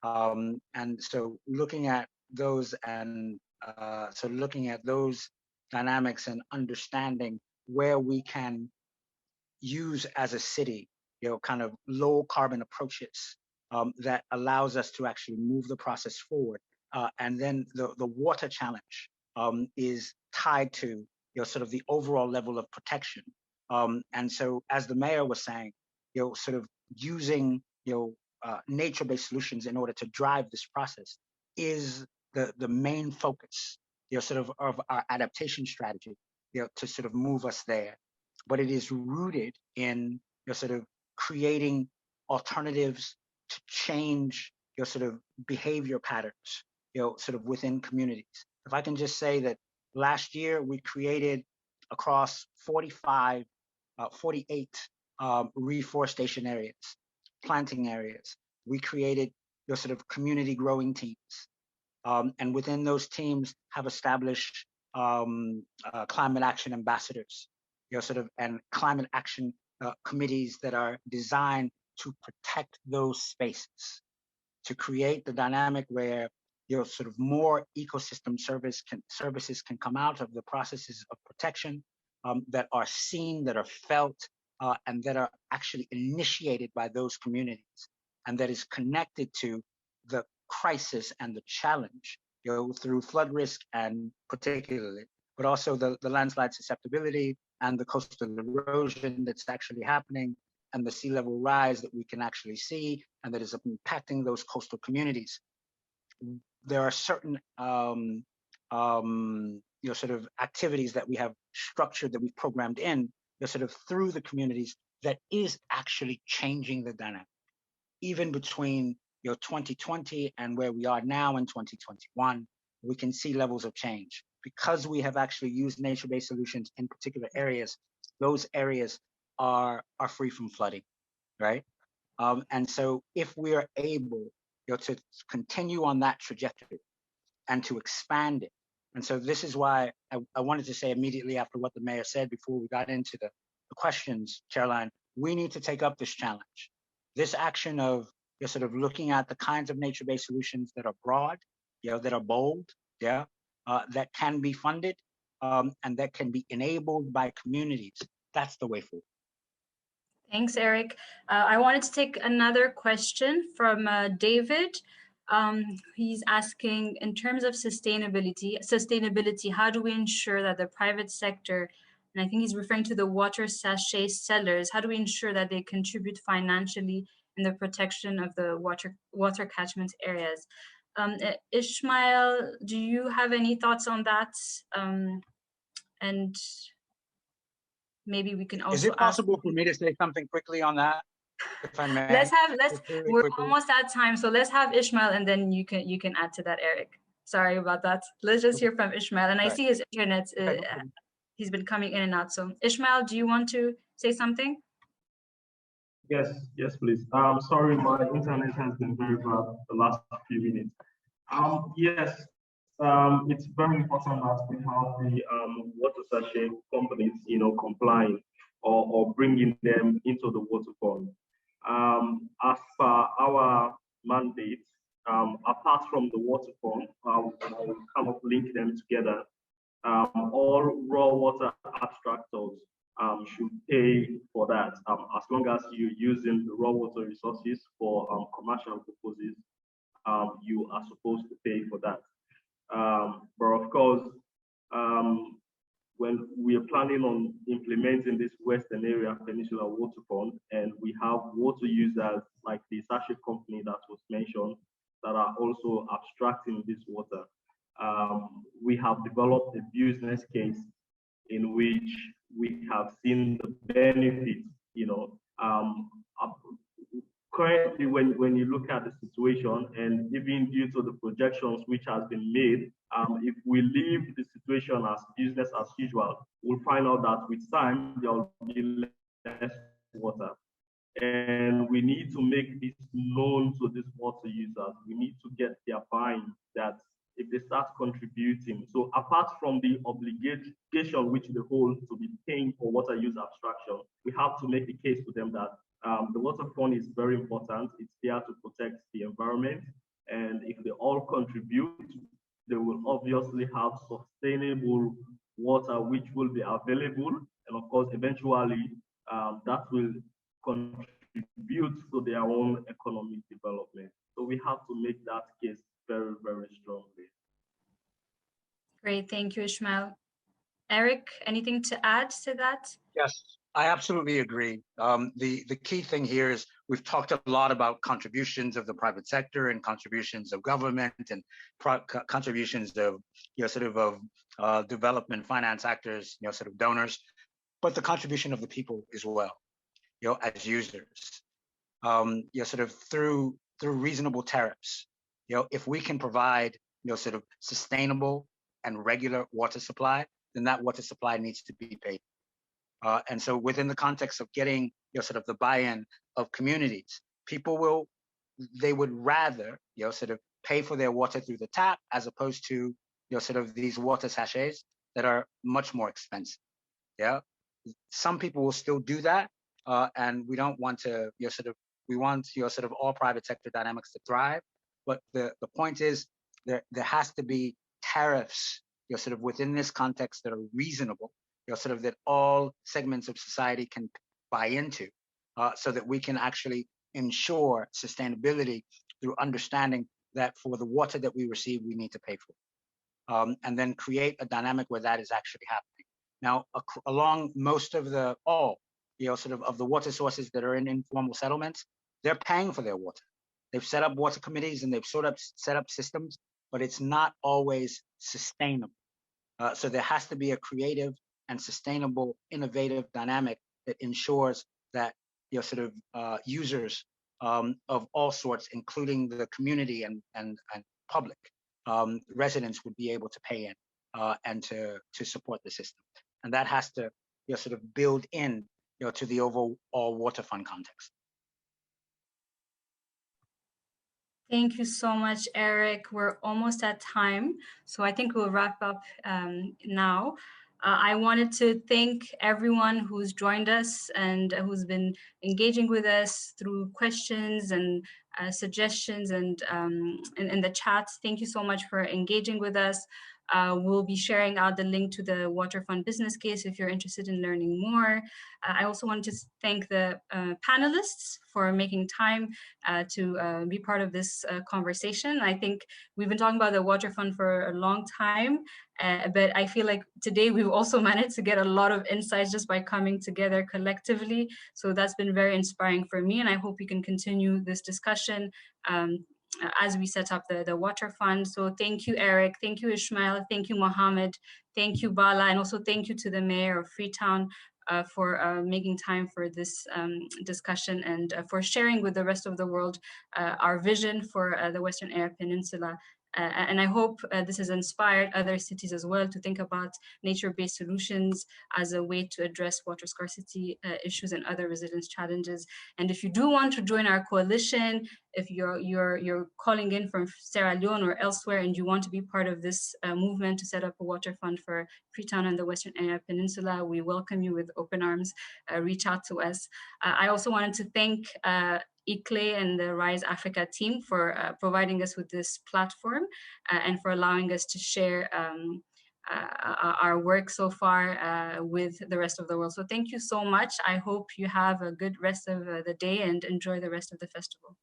And so looking at those dynamics and understanding where we can use as a city, kind of low carbon approaches that allows us to actually move the process forward. And then the water challenge is tied to sort of the overall level of protection. And so, as the mayor was saying, sort of using nature-based solutions in order to drive this process is the main focus, sort of our adaptation strategy, to sort of move us there. But it is rooted in sort of creating alternatives to change sort of behavior patterns, sort of within communities. If I can just say that last year we created across 48 reforestation areas, planting areas. We created sort of community growing teams. And within those teams have established climate action ambassadors, sort of, and climate action committees that are designed to protect those spaces, to create the dynamic where sort of more ecosystem services can come out of the processes of protection that are seen, that are felt, and that are actually initiated by those communities, and that is connected to the crisis and the challenge, through flood risk and particularly, but also the landslide susceptibility and the coastal erosion that's actually happening, and the sea level rise that we can actually see and that is impacting those coastal communities. There are certain sort of activities that we have structured, that we've programmed in, sort of through the communities, that is actually changing the dynamic. Even between 2020 and where we are now in 2021, we can see levels of change. Because we have actually used nature-based solutions in particular areas, those areas are free from flooding, right? And so if we are able to continue on that trajectory and to expand it. And so this is why I wanted to say immediately after what the mayor said before we got into the questions, Caroline, we need to take up this challenge. This action of sort of looking at the kinds of nature-based solutions that are broad, that are bold, that can be funded, and that can be enabled by communities. That's the way forward. Thanks, Eric. I wanted to take another question from David. He's asking, in terms of sustainability, how do we ensure that the private sector, and I think he's referring to the water sachet sellers, how do we ensure that they contribute financially in the protection of the water catchment areas? Ishmael, do you have any thoughts on that? And maybe we can also Is it possible for me to say something quickly on that, if I may? We're almost at time, so let's have Ishmael, and then you can add to that, Eric. Sorry about that. Let's just hear from Ishmael. And I see his internet, he's been coming in and out. So Ishmael, do you want to say something? Yes, please. Sorry, my internet has been very bad the last few minutes. Yes, it's very important that we have the water sachet companies, complying or bringing them into the water fund. As per our mandate, apart from the water fund, I'll kind of link them together. All raw water abstractors should pay for that, as long as you're using the raw water resources for commercial purposes. You are supposed to pay for that. But of course, when we are planning on implementing this Western Area Peninsula Water Fund, and we have water users like the sachet company that was mentioned, that are also abstracting this water. We have developed a business case in which we have seen the benefits, currently when you look at the situation, and even due to the projections which has been made, if we leave the situation as business as usual, we'll find out that with time there will be less water. And we need to make this known to these water users. We need to get their buy-in that if they start contributing. So apart from the obligation which they hold to be paying for water use abstraction, we have to make the case to them that the water fund is very important. It's there to protect the environment. And if they all contribute, they will obviously have sustainable water which will be available. And of course, eventually, that will contribute to their own economic development. So we have to make that case very, very strongly. Great, thank you, Ishmael. Eric, anything to add to that? Yes, I absolutely agree. The key thing here is we've talked a lot about contributions of the private sector and contributions of government and contributions of development finance actors, sort of donors, but the contribution of the people as well, as users, sort of through reasonable tariffs. If we can provide sort of sustainable and regular water supply, then that water supply needs to be paid. And so within the context of getting sort of the buy-in of communities, people would rather sort of pay for their water through the tap as opposed to sort of these water sachets that are much more expensive. Some people will still do that, and we don't want to we want sort of all private sector dynamics to thrive. But the point is there has to be tariffs sort of within this context that are reasonable, sort of that all segments of society can buy into, so that we can actually ensure sustainability through understanding that for the water that we receive, we need to pay for, and then create a dynamic where that is actually happening. Now, along most of the water sources that are in informal settlements, they're paying for their water. They've set up water committees and they've set up systems, but it's not always sustainable. So there has to be a creative and sustainable, innovative dynamic that ensures that users of all sorts, including the community and public residents, would be able to pay in and to support the system. And that has to sort of build in to the overall water fund context. Thank you so much, Eric. We're almost at time, so I think we'll wrap up now. I wanted to thank everyone who's joined us and who's been engaging with us through questions and suggestions and in the chats. Thank you so much for engaging with us. We'll be sharing out the link to the Water Fund business case if you're interested in learning more. I also want to thank the panelists for making time to be part of this conversation. I think we've been talking about the Water Fund for a long time, but I feel like today we've also managed to get a lot of insights just by coming together collectively. So that's been very inspiring for me, and I hope we can continue this discussion as we set up the Water Fund. So thank you, Eric, thank you, Ishmael, thank you, Mohammed, thank you, Bala, and also thank you to the Mayor of Freetown for making time for this discussion and for sharing with the rest of the world our vision for the Western Area Peninsula. And I hope this has inspired other cities as well to think about nature-based solutions as a way to address water scarcity issues and other resilience challenges. And if you do want to join our coalition, if you're calling in from Sierra Leone or elsewhere and you want to be part of this movement to set up a water fund for Freetown and the Western Area Peninsula, we welcome you with open arms. Reach out to us. I also wanted to thank ICLEI and the RISE Africa team for providing us with this platform and for allowing us to share our work so far with the rest of the world. So thank you so much. I hope you have a good rest of the day and enjoy the rest of the festival.